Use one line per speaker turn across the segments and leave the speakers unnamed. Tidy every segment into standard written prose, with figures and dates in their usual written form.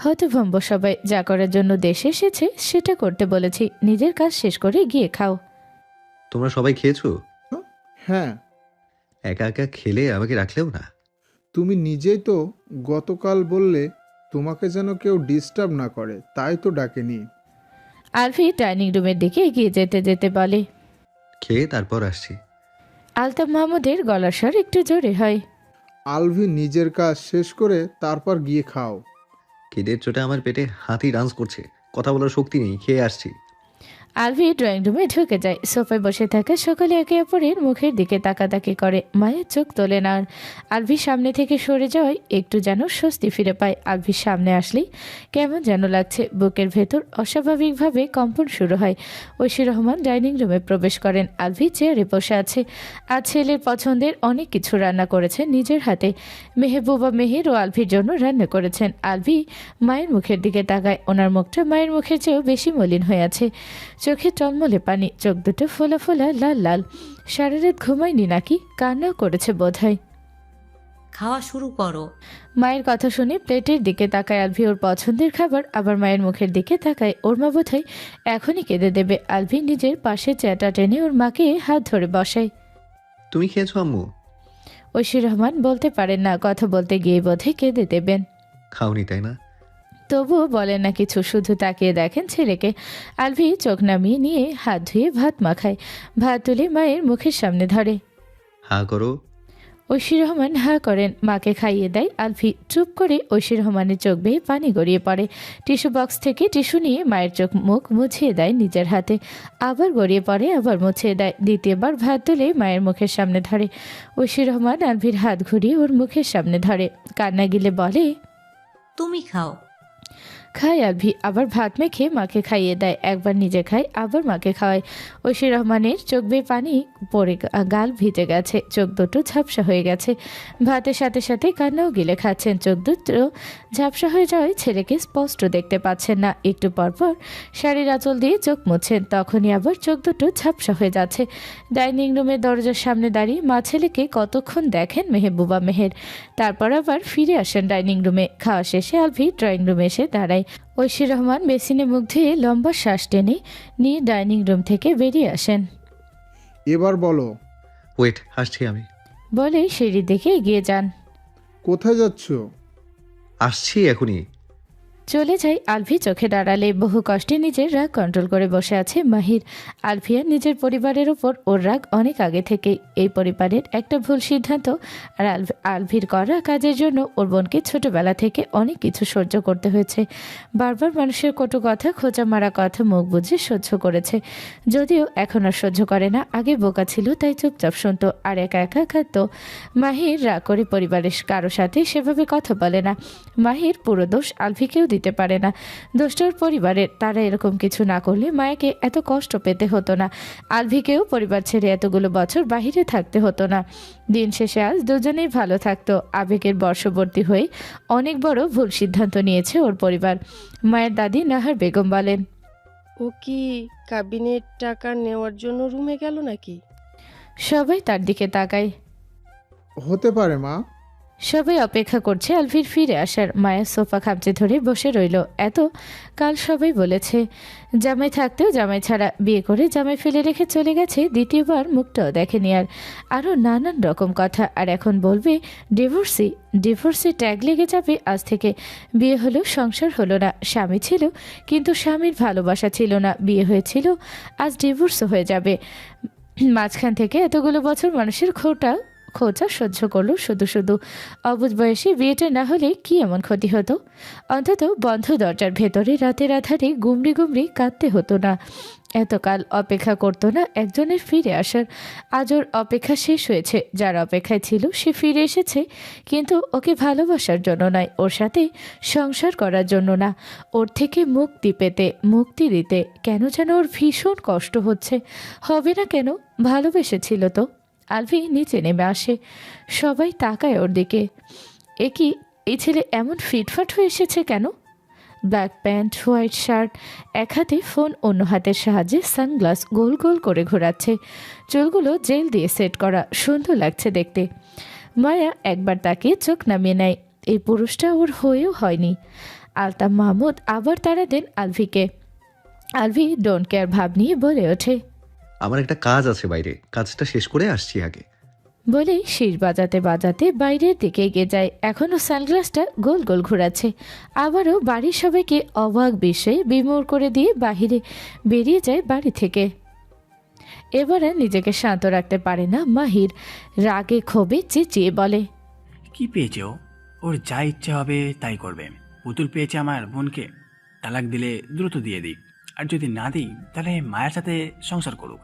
হতভম্ব সবাই। যা করার জন্য দেশে এসেছে সেটা করতে বলেছি। নিজের কাজ শেষ করে গিয়ে খাও।
তোমরা সবাই খেয়েছো?
হ্যাঁ,
একা একা খেলে আমাকে রাখলেও না।
তুমি নিজেই তো গতকাল বললে তোমাকে যেন কেউ ডিস্টার্ব না করে, তাই তো ডাকেনি।
আলভি ডাইনিং রুমের দিকে এগিয়ে যেতে যেতে বলে।
খেয়ে তারপর আসছি।
আলতাফ মাহমুদের গলার স্বর একটু জোরে হয়।
আলভি নিজের কাজ শেষ করে তারপর গিয়ে খাও।
খিদের চোটে আমার পেটে হাতি ডান্স করছে, কথা বলার শক্তি নেই, খেয়ে আসছি।
আলভি ড্রয়িং রুমে ঢুকে যায়। সোফায় বসে থাকা সকলে একে অপরের মুখের দিকে তাকাতাকি করে। মায়ের চোখ তোলে না আর। আলভি সামনে থেকে সরে যাওয়ায় একটু যেন স্বস্তি ফিরে পায়। আলভির সামনে আসলেই কেমন যেন লাগছে। বুকের ভেতর অস্বাভাবিকভাবে কম্পন শুরু হয়। ঐশী রহমান ডাইনিং রুমে প্রবেশ করেন। আলভি চেয়ারে বসে আছে। আর ছেলের পছন্দের অনেক কিছু রান্না করেছেন নিজের হাতে। মেহবুবা মেহের ও আলভির জন্য রান্না করেছেন। আলভি মায়ের মুখের দিকে তাকায়। ওনার মুখটা মায়ের মুখের চেয়েও বেশি মলিন হয়ে আছে। চোখে টলমলে পানি, চোখ দুটো ফোলা ফোলা লাল লাল। সারা রাত ঘুমায়নি নাকি? কান্নাও করেছে বোধহয়।
খাওয়া শুরু করো।
মায়ের কথা শুনে প্লেটের দিকে তাকায় আলভি। ওর পছন্দের খাবার আবার মায়ের মুখের দিকে তাকায়। ওর মা বোধহয় এখনই কেঁদে দেবে। আলভি নিজের পাশে চেয়ারটা টেনে ওর মাকে হাত ধরে বসায়।
তুমি খেয়েছো আম্মু?
ঐশী রহমান বলতে পারেন না, কথা বলতে গিয়ে বোধহয় কেঁদে দেবেন।
খাওনি তাই না?
তবুও বলেন না কিছু, শুধু তাকিয়ে দেখেন ছেলেকে। আলভি চোখ নামিয়ে নিয়ে হাত ধুয়ে ভাত মাখায়। ভাত তুলে মায়ের মুখের সামনে ধরে।
হা করো।
ঐশী রহমান হা করেন। মাকে খাইয়ে দেয়। আলভি চুপ করে। ঐশী রহমানের চোখ বেয়ে পানি গড়িয়ে পড়ে। টিস্যু বক্স থেকে টিস্যু নিয়ে মায়ের চোখ মুখ মুছিয়ে দেয় নিজের হাতে। আবার গড়িয়ে পড়ে, আবার মুছিয়ে দেয়। দ্বিতীয়বার ভাত তুলে মায়ের মুখের সামনে ধরে। ঐশী রহমান আলভির হাত ঘুরিয়ে ওর মুখের সামনে ধরে। কান্না গিলে বলে,
তুমি খাও।
খায় আলভি। আবার ভাত মেখে মাকে খাইয়ে দেয়। একবার নিজে খায়, আবার মাকে খাওয়ায়। ঐশী রহমানের চোখ বেয়ে পানি পড়ে গাল ভিজে গেছে। চোখ দুটো ঝাপসা হয়ে গেছে। ভাতের সাথে সাথে কান্নাও গিলে খাচ্ছেন। চোখ দুটো ঝাপসা হয়ে যাওয়ায় ছেলেকে স্পষ্ট দেখতে পাচ্ছেন না। একটু পরপর শাড়ির আঁচল দিয়ে চোখ মুছছেন। তখনই আবার চোখ দুটো ঝাপসা হয়ে যাচ্ছে। ডাইনিং রুমের দরজার সামনে দাঁড়িয়ে মা ছেলেকে কতক্ষণ দেখেন মেহবুবা মেহের। তারপর আবার ফিরে আসেন ডাইনিং রুমে। খাওয়া শেষে আলভি ড্রয়িং রুমে এসে দাঁড়ায়। ঐশী রহমান বেসিনে মুখ ধুয়ে লম্বা শ্বাস টেনে নিয়ে ডাইনিং রুম থেকে বেরিয়ে আসেন।
এবার বলো।
ওয়েট, আসছি আমি।
বলে সিঁড়ির দিকে এগিয়ে যান।
কোথায় যাচ্ছ?
আসছি এখনই।
চলে যায় আলভি চোখে দাঁড়ালে। বহু কষ্টে নিজের রাগ কন্ট্রোল করে বসে আছে মাহির। আলভিয়া নিজের পরিবারের ওপর ওর রাগ অনেক আগে থেকে। এই পরিবারের একটা ভুল সিদ্ধান্ত আর আলভির করা কাজের জন্য ওর বোনকে ছোটবেলা থেকে অনেক কিছু সহ্য করতে হয়েছে। বারবার মানুষের কটু কথা, খোঁচা মারা কথা মুখ বুঝে সহ্য করেছে। যদিও এখন আর সহ্য করে না। আগে বোকা ছিল তাই চুপচাপ শুনতো আর একা একা খাত। মাহির রাগ করে পরিবারের কারো সাথে সেভাবে কথা বলে না। মাহির পুরো দোষ আলভিকেও দিতে পারে না। দোষটা ওর পরিবারের। তারা এরকম কিছু না করলে মায়াকে এত কষ্ট পেতে হতো না। আলভিকেও পরিবার ছেড়ে এতগুলো বছর বাহিরে থাকতে হতো না। দিন শেষে আজ দুজনেই ভালো থাকতো। আবেগের বর্ষবর্তী হয়ে অনেক বড় ভুল সিদ্ধান্ত নিয়েছে ওর পরিবার। মায়ের দাদি নাহার বেগম বলেন,
ও কি কাবিনের টাকা নেওয়ার জন্য রুমে গেল নাকি?
সবাই তার দিকে তাকায়।
হতে পারে মা।
সবাই অপেক্ষা করছে আলভির ফিরে আসার। মায়ের সোফা খামচে ধরে বসে রইল। এত কাল সবাই বলেছে জামাই থাকতেও জামাই ছাড়া, বিয়ে করে জামাই ফেলে রেখে চলে গেছে, দ্বিতীয়বার মুখটাও দেখেনি আর। আরও নানান রকম কথা। আর এখন বলবে ডিভোর্সে ট্যাগ লেগে যাবে আজ থেকে। বিয়ে হলো, সংসার হলো না। স্বামী ছিল কিন্তু স্বামীর ভালোবাসা ছিল না। বিয়ে হয়েছিল, আজ ডিভোর্সও হয়ে যাবে। মাঝখান থেকে এতগুলো বছর মানুষের খোঁচা সহ্য করলো শুধু শুধু। অবুঝ বয়সে বিয়েটা না হলে কি এমন ক্ষতি হতো? অন্তত বন্ধ দরজার ভেতরে রাতের আধারে গুমড়ি গুমড়ি কাঁদতে হতো না। এতকাল অপেক্ষা করতো না একজনের ফিরে আসার। আজ ওর অপেক্ষা শেষ হয়েছে। যার অপেক্ষায় ছিল সে ফিরে এসেছে, কিন্তু ওকে ভালোবাসার জন্য নয়, ওর সাথে সংসার করার জন্য না, ওর থেকে মুক্তি দিতে। কেন যেন ওর ভীষণ কষ্ট হচ্ছে। হবে না কেন? ভালোবেসেছিল তো। আলভি নিচে নেমে আসে। সবাই তাকায় ওর দিকে। এই ছেলে এমন ফিটফাট হয়ে এসেছে কেন? ব্ল্যাক প্যান্ট, হোয়াইট শার্ট, এক হাতে ফোন, অন্য হাতের সাহায্যে সানগ্লাস গোল গোল করে ঘোরাচ্ছে। চুলগুলো জেল দিয়ে সেট করা, সুন্দর লাগছে দেখতে। মায়া একবার তাকিয়ে চোখ নামিয়ে নেয়। এই পুরুষটা ওর হয়েও হয়নি। আলতাফ মাহমুদ আবার তাড়া দেন আলভিকে। আলভি ডোন্ট কেয়ার ভাব নিয়ে বলে ওঠে,
আমার একটা কাজ আছে বাইরে, কাজটা শেষ করে আসছি আগে।
বলেই শীষ বাজাতে বাজাতে বাইরের দিকে এগিয়ে যায়। এখনও সানগ্লাসটা গোল গোল ঘোরাচ্ছে। আবারও বাড়ির সবাইকে অবাক বিস্ময়ে বিমূঢ় করে দিয়ে বাহিরে বেরিয়ে যায় বাড়ি থেকে। এবারে নিজেকে শান্ত রাখতে পারে না মাহির। রাগে ক্ষোভে চেঁচিয়ে বলে,
কি পেয়েছে ও? ওর যা ইচ্ছা হবে তাই করবে। পুতুল পেয়েছে আমার বোনকে, তালাক দিলে দ্রুত দিয়ে দিই, আর যদি না দিই তাহলে মায়ের সাথে সংসার করুক।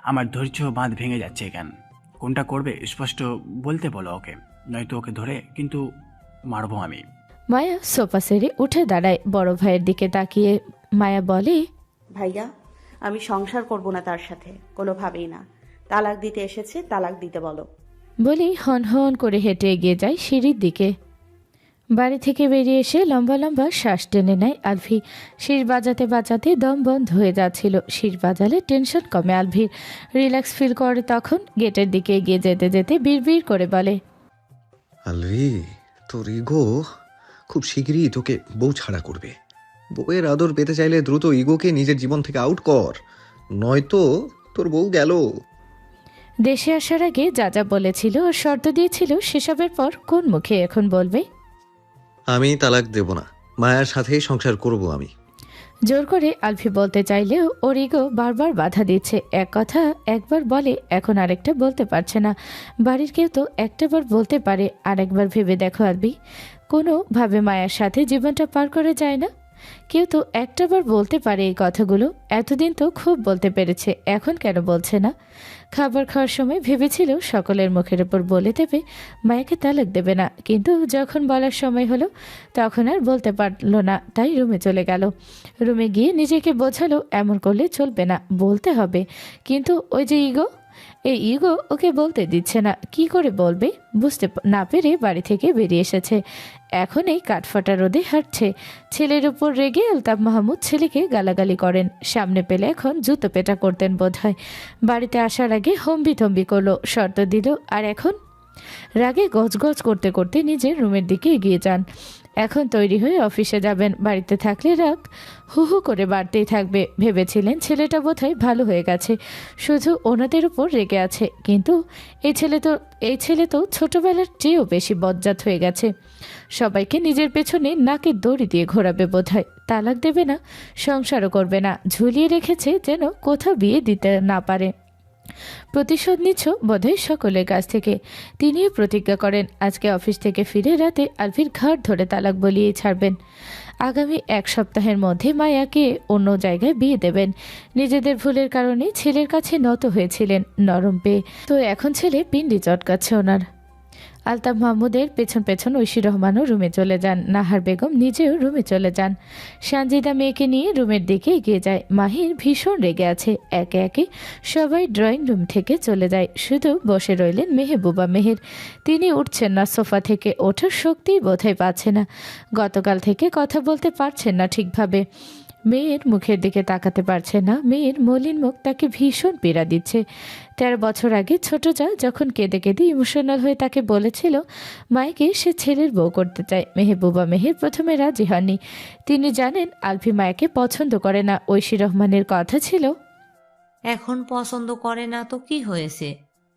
আমার ধৈর্য বাঁধ ভেঙে যাচ্ছে কেন? কোনটা করবে স্পষ্ট বলতে বলো ওকে, নয়তো ওকে ধরে কিন্তু মারবো আমি।
মায়া সোফা সেরে উঠে দাঁড়ায়। বড় ভাইয়ের দিকে তাকিয়ে মায়া বলে,
ভাইয়া, আমি সংসার করব না তার সাথে, কোনোভাবেই না। তালাক দিতে এসেছে, তালাক দিতে বলো।
বলেই হন হন করে হেঁটে এগিয়ে যায় সিঁড়ির দিকে। বাড়ি থেকে বেরিয়ে এসে লম্বা লম্বা শ্বাস টেনে নেয় আলভি। শীষ বাজাতে বাজাতে দম বন্ধ হয়ে যাচ্ছিল। শীষ বাজালে টেনশন কমে আলভির, রিল্যাক্স ফিল করে। তখন গেটের দিকে এগিয়ে যেতে যেতে বিড়বিড় করে বলে,
আলভি, তোর ইগো খুব শিগগিরই তোকে বউ ছাড়া করবে। বউয়ের আদর পেতে চাইলে দ্রুত ইগোকে নিজের জীবন থেকে আউট কর, নয়তো তোর বউ গেল।
দেশে আসার আগে যা যা বলেছিল আর শর্ত দিয়েছিল সেসবের পর কোন মুখে এখন বলবে?
আমি তালাক দেব না, মায়ার সাথেই সংসার করব আমি।
জোর করে আলফি বলতে চাইলেও ওর ইগো বারবার বাধা দিচ্ছে। এক কথা একবার বলে, এখন আরেকটা বলতে পারছে না। বাড়ির কেউ তো একটাবার বলতে পারে। আরেকবার ভেবে দেখো আলবি, কোনোভাবে মায়ের সাথে জীবনটা পার করে যায় না। কেউ তো একটাবার বলতে পারে এই কথাগুলো। এতদিন তো খুব বলতে পেরেছে, এখন কেন বলছে না? খাবার খাওয়ার সময় ভেবেছিল সকলের মুখের উপর বলে দেবে মায়াকে তালাক দেবে না, কিন্তু যখন বলার সময় হলো তখন আর বলতে পারলো না, তাই রুমে চলে গেল। রুমে গিয়ে নিজেকে বোঝালো এমন করলে চলবে না, বলতে হবে। কিন্তু ওই যে ইগো, এই ইগো ওকে বলতে দিচ্ছে না। কি করে বলবে বুঝতে না পেরে বাড়ি থেকে বেরিয়ে এসেছে। এখন এই কাঠফাটা রোদে হাঁটছে। ছেলের উপর রেগে আলতাফ মাহমুদ ছেলেকে গালাগালি করেন। সামনে পেলে এখন জুতো পেটা করতেন বোধহয়। বাড়িতে আসার আগে হম্বিতম্বি করলো, শর্ত দিল, আর এখন রাগে গজগজ করতে করতে নিজের রুমের দিকে এগিয়ে যান। এখন তৈরি হয়ে অফিসে যাবেন। বাড়িতে থাকলে রাগ হু হু করে বাড়তেই থাকবে। ভেবেছিলেন ছেলেটা বোধহয় ভালো হয়ে গেছে, শুধু ওনাদের উপর রেগে আছে। কিন্তু এই ছেলে তো ছোটবেলার চেয়েও বেশি বজ্জাত হয়ে গেছে। সবাইকে নিজের পেছনে নাকের দড়ি দিয়ে ঘোরাবে বোধহয়। তালাক দেবে না, সংসারও করবে না, ঝুলিয়ে রেখেছে যেন কোথাও বিয়ে দিতে না পারে। প্রতিশোধ নিচ্ছ বোধহয় সকলের কাছ থেকে। তিনিও প্রতিজ্ঞা করেন আজকে অফিস থেকে ফিরে রাতে আলভির ঘাট ধরে তালাক বলিয়ে ছাড়বেন। আগামী এক সপ্তাহের মধ্যে মায়াকে অন্য জায়গায় বিয়ে দেবেন। নিজেদের ভুলের কারণে ছেলের কাছে নত হয়েছিলেন নরম পেয়ে, তো এখন ছেলে পিন্ডি চটকাচ্ছে ওনার। আলতাফ মাহমুদের পেছন পেছন ঐশী রহমানও রুমে চলে যান। নাহার বেগম নিজেও রুমে চলে যান। সানজিদা মেয়েকে নিয়ে রুমের দিকে এগিয়ে যায়। মাহির ভীষণ রেগে আছে। একে একে সবাই ড্রয়িং রুম থেকে চলে যায়। শুধু বসে রইলেন মেহবুবা মেহের। তিনি উঠছেন না, সোফা থেকে ওঠার শক্তিই বোধহয় পাচ্ছে না। গতকাল থেকে কথা বলতে পারছেন না ঠিকভাবে। মেয়ের মুখের দিকে তাকাতে পারছে না। মেয়ের মলিন মুখ তাকে ভীষণ পীড়া দিচ্ছে। 13 বছর আগে ছোট যা যখন কেঁদে কেঁদে ইমোশনাল হয়ে তাকে বলেছিল মায়াকে সে ছেলের বউ করতে চায়, মেহবুবা মেহের প্রথমে রাজি হননি। তিনি জানেন আলফি মায়াকে পছন্দ করে না। ঐশী রহমানের কথা ছিল,
এখন পছন্দ করে না তো কি হয়েছে,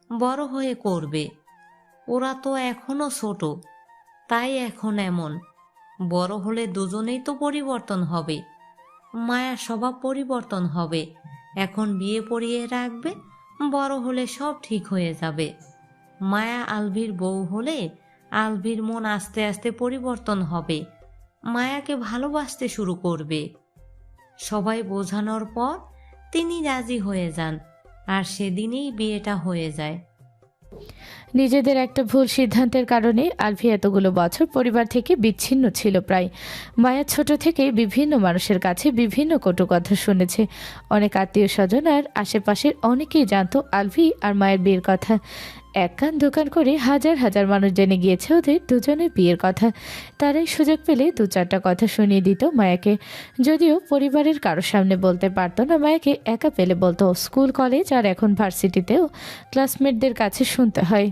বড় হয়ে করবে। ওরা তো এখনো ছোট, তাই এখন এমন। বড় হলে দুজনেই তো পরিবর্তন হবে। মায়ার স্বভাব পরিবর্তন হবে। এখন বিয়ে পড়িয়ে রাখবে, বড় হলে সব ঠিক হয়ে যাবে। মায়া আলভির বউ হলে আলভির মন আস্তে আস্তে পরিবর্তন হবে, মায়াকে ভালোবাসতে শুরু করবে। সবাই বোঝানোর পর তিনি রাজি হয়ে যান, আর সেদিনই বিয়েটা হয়ে যায়।
নিজেদের একটা ভুল সিদ্ধান্তের কারণে আলফি এতগুলো বছর পরিবার থেকে বিচ্ছিন্ন ছিল প্রায়। মায়া ছোট থেকে বিভিন্ন মানুষের কাছে বিভিন্ন কটু কথা শুনেছে। অনেক আত্মীয় স্বজন আর আশেপাশের অনেকেই জানতো আলফি আর মায়ের বিয়ের কথা। এক কান দোকান করে হাজার হাজার মানুষ জেনে গিয়েছে ওদের দুজনের বিয়ের কথা। তারাই সুযোগ পেলে 2-4টা কথা শুনিয়ে দিত মায়াকে। যদিও পরিবারের কারোর সামনে বলতে পারতো না, মায়াকে একা পেলে বলতো। স্কুল কলেজ আর এখন ভার্সিটিতেও ক্লাসমেটদের কাছে শুনতে হয়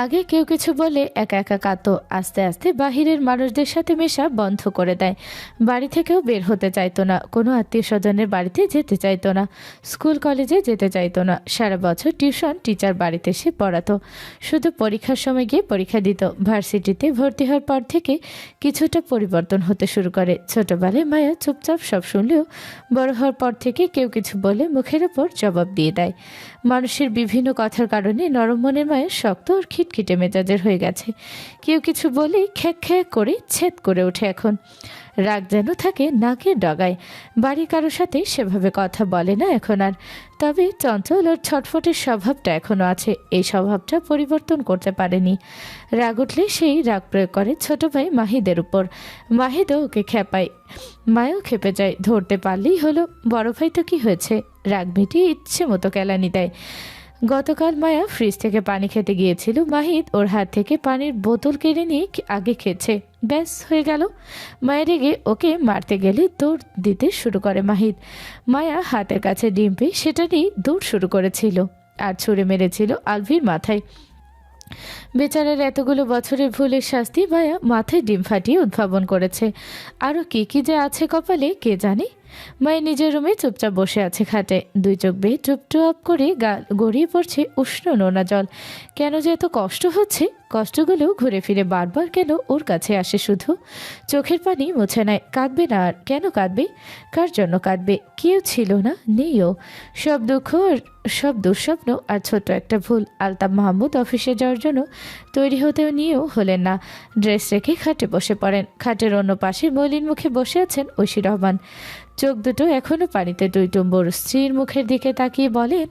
আগে কেউ কিছু বলে একা একা কাঁদতো, আস্তে আস্তে বাহিরের মানুষদের সাথে মেশা বন্ধ করে দেয়। বাড়ি থেকেও বের হতে চাইতো না, কোনো আত্মীয় স্বজনের বাড়িতে যেতে চাইতো না, স্কুল কলেজে যেতে চাইতো না। সারা বছর টিউশন টিচার বাড়িতে এসে পড়াতো, শুধু পরীক্ষার সময় গিয়ে পরীক্ষা দিত। ভার্সিটিতে ভর্তি হওয়ার পর থেকে কিছুটা পরিবর্তন হতে শুরু করে। ছোটবেলায় মায়া চুপচাপ সব শুনলেও বড় হওয়ার পর থেকে কেউ কিছু বলে মুখের ওপর জবাব দিয়ে দেয়। মানুষের বিভিন্ন কথার কারণে নরম মনের মায়া শক্ত আর খিটখিটে মেজাজের হয়ে গেছে। কেউ কিছু বলে খ্যাক খ্যাক করে ছেদ করে ওঠে এখন। রাগ যেন থাকে নাকের ডগায়। বাড়ির কারোর সাথে সেভাবে কথা বলে না এখন আর। তবে চঞ্চল ওর ছটফটের স্বভাবটা এখনও আছে, এই স্বভাবটা পরিবর্তন করতে পারেনি। রাগ উঠলে সেই রাগ প্রয়োগ করে ছোট ভাই মাহিদের উপর। মাহিদও ওকে খেপায়, মায়ও খেপে যায়। ধরতে পারলেই হলো, বড় ভাই তো কি হয়েছে, রাগ মিটিয়ে ইচ্ছে মতো কেলানি দেয়। গতকাল মায়া ফ্রিজ থেকে পানি খেতে গিয়েছিল, মাহিদ ওর হাত থেকে পানির বোতল কেড়ে নিয়ে আগে খেয়েছে। ব্যাস হয়ে গেল। মায়া রেগে ওকে মারতে গেলে দৌড় দিতে শুরু করে মাহিদ। মায়া হাতের কাছে ডিম পেয়ে সেটা নিয়ে দৌড় শুরু করেছিল আর ছুঁড়ে মেরেছিল আলভির মাথায়। বেচারার এতগুলো বছরের ভুলের শাস্তি মায়া মাথায় ডিম ফাটিয়ে উদ্ভাবন করেছে। আরও কি কি যে আছে কপালে কে জানে। মায়ের নিজের রুমে চুপচাপ বসে আছে খাটে, দুই চোখ বেয়ে টুপটুপ করে গাল গড়িয়ে পড়ছে উষ্ণ নোনা জল। কেন যে এত কষ্ট হচ্ছে, কষ্টগুলো ঘুরে ফিরে বারবার কেন ওর কাছে আসে শুধু। চোখের পানি মুছে নেয়। কাঁদবে না আর, কেন কাঁদবে, কার জন্য কাঁদবে, কেউ ছিল না, নেইও। সব দুঃখ আর সব দুঃস্বপ্ন আর ছোট্ট একটা ভুল। আলতাফ মাহমুদ অফিসে যাওয়ার জন্য তৈরি হতেও নিয়েও হলেন না। ড্রেস রেখে খাটে বসে পড়েন। খাটের অন্য পাশে মলিন মুখে বসে আছেন ঐশী রহমান। চোখ দুটো এখনো পানিতে টইটুম্বর। স্ত্রীর মুখের দিকে তাকিয়ে বলেন,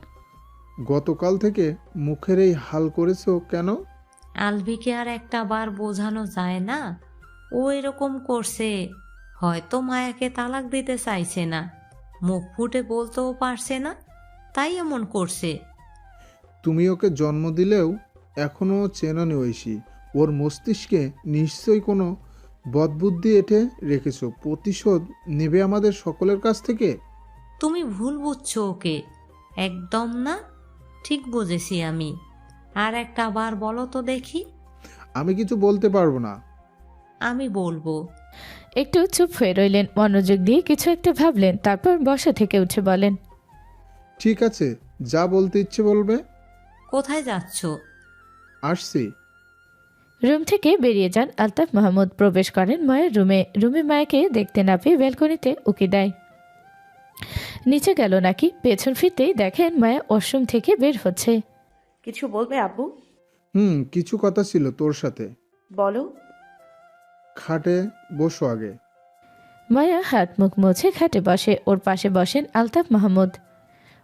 গতকাল থেকে মুখের এই হাল করেছো কেন?
আলভিকে আর একটা বার বোঝানো যায় না, ও এরকম করছে। হয়তো মায়াকে তালাক দিতে চাইছে না, মুখ ফুটে বলতেও পারছে না, তাই এমন করছে।
তুমি ওকে জন্ম দিলেও এখনও চেনানি ঐশী। ওর মস্তিষ্কে নিশ্চয়ই কোনো বদবুদ্ধি এঁটে রেখেছো। প্রতিশোধ নেবে আমাদের সকলের কাছ থেকে।
তুমি ভুল বুঝছো ওকে। একদম না, ঠিক বুঝেছি আমি। আর একটা বার বলো তো দেখি।
আমি কিছু বলতে পারবো না।
আমি বলবো।
একটু চুপ হয়ে রইলেন, মনোযোগ দিয়ে কিছু একটা ভাবলেন, তারপর বসা থেকে উঠে বলেন,
ঠিক আছে, যা বলতে ইচ্ছে বলবে।
কোথায় যাচ্ছ?
আসছি।
রুম থেকে বেরিয়ে যান আলতাফ মাহমুদ। প্রবেশ করেন মায়ের রুমে। রুমে মায়াকে দেখতে না পেয়ে ব্যালকনিতে উকি দেয়। নিচে গেল নাকি, পেছন ফিরতেই দেখেন মায়া ওয়াশরুম থেকে বের হচ্ছে।
কিছু বলবে আব্বু?
কিছু কথা ছিল তোর সাথে।
বলো।
খাটে বসো আগে।
মায়া হাত মুখ মুছে খাটে বসে। ওর পাশে বসেন আলতাফ মাহমুদ।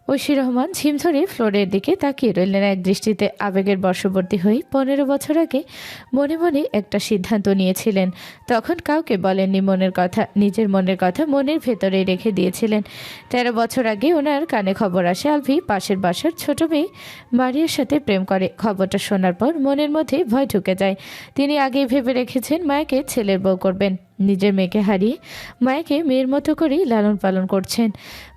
ঐশী রহমান ঝিম ধরে ফ্লোরের দিকে তাকিয়ে রইলেন এক দৃষ্টিতে। আবেগের বশবর্তী হয়ে 15 বছর আগে মনে মনে একটা সিদ্ধান্ত নিয়েছিলেন। তখন কাউকে বলেননি মনের কথা, নিজের মনের কথা মনের ভেতরেই রেখে দিয়েছিলেন। 13 বছর আগে ওনার কানে খবর আসে আলভি পাশের বাসার ছোট মেয়ে মারিয়ার সাথে প্রেম করে। খবরটা শোনার পর মনের মধ্যে ভয় ঢুকে যায়। তিনি আগেই ভেবে রেখেছেন মায়াকে ছেলের বউ করবেন। নিজের মেয়েকে হারিয়ে মায়াকে মেয়ের মতো করেই লালন পালন করছেন।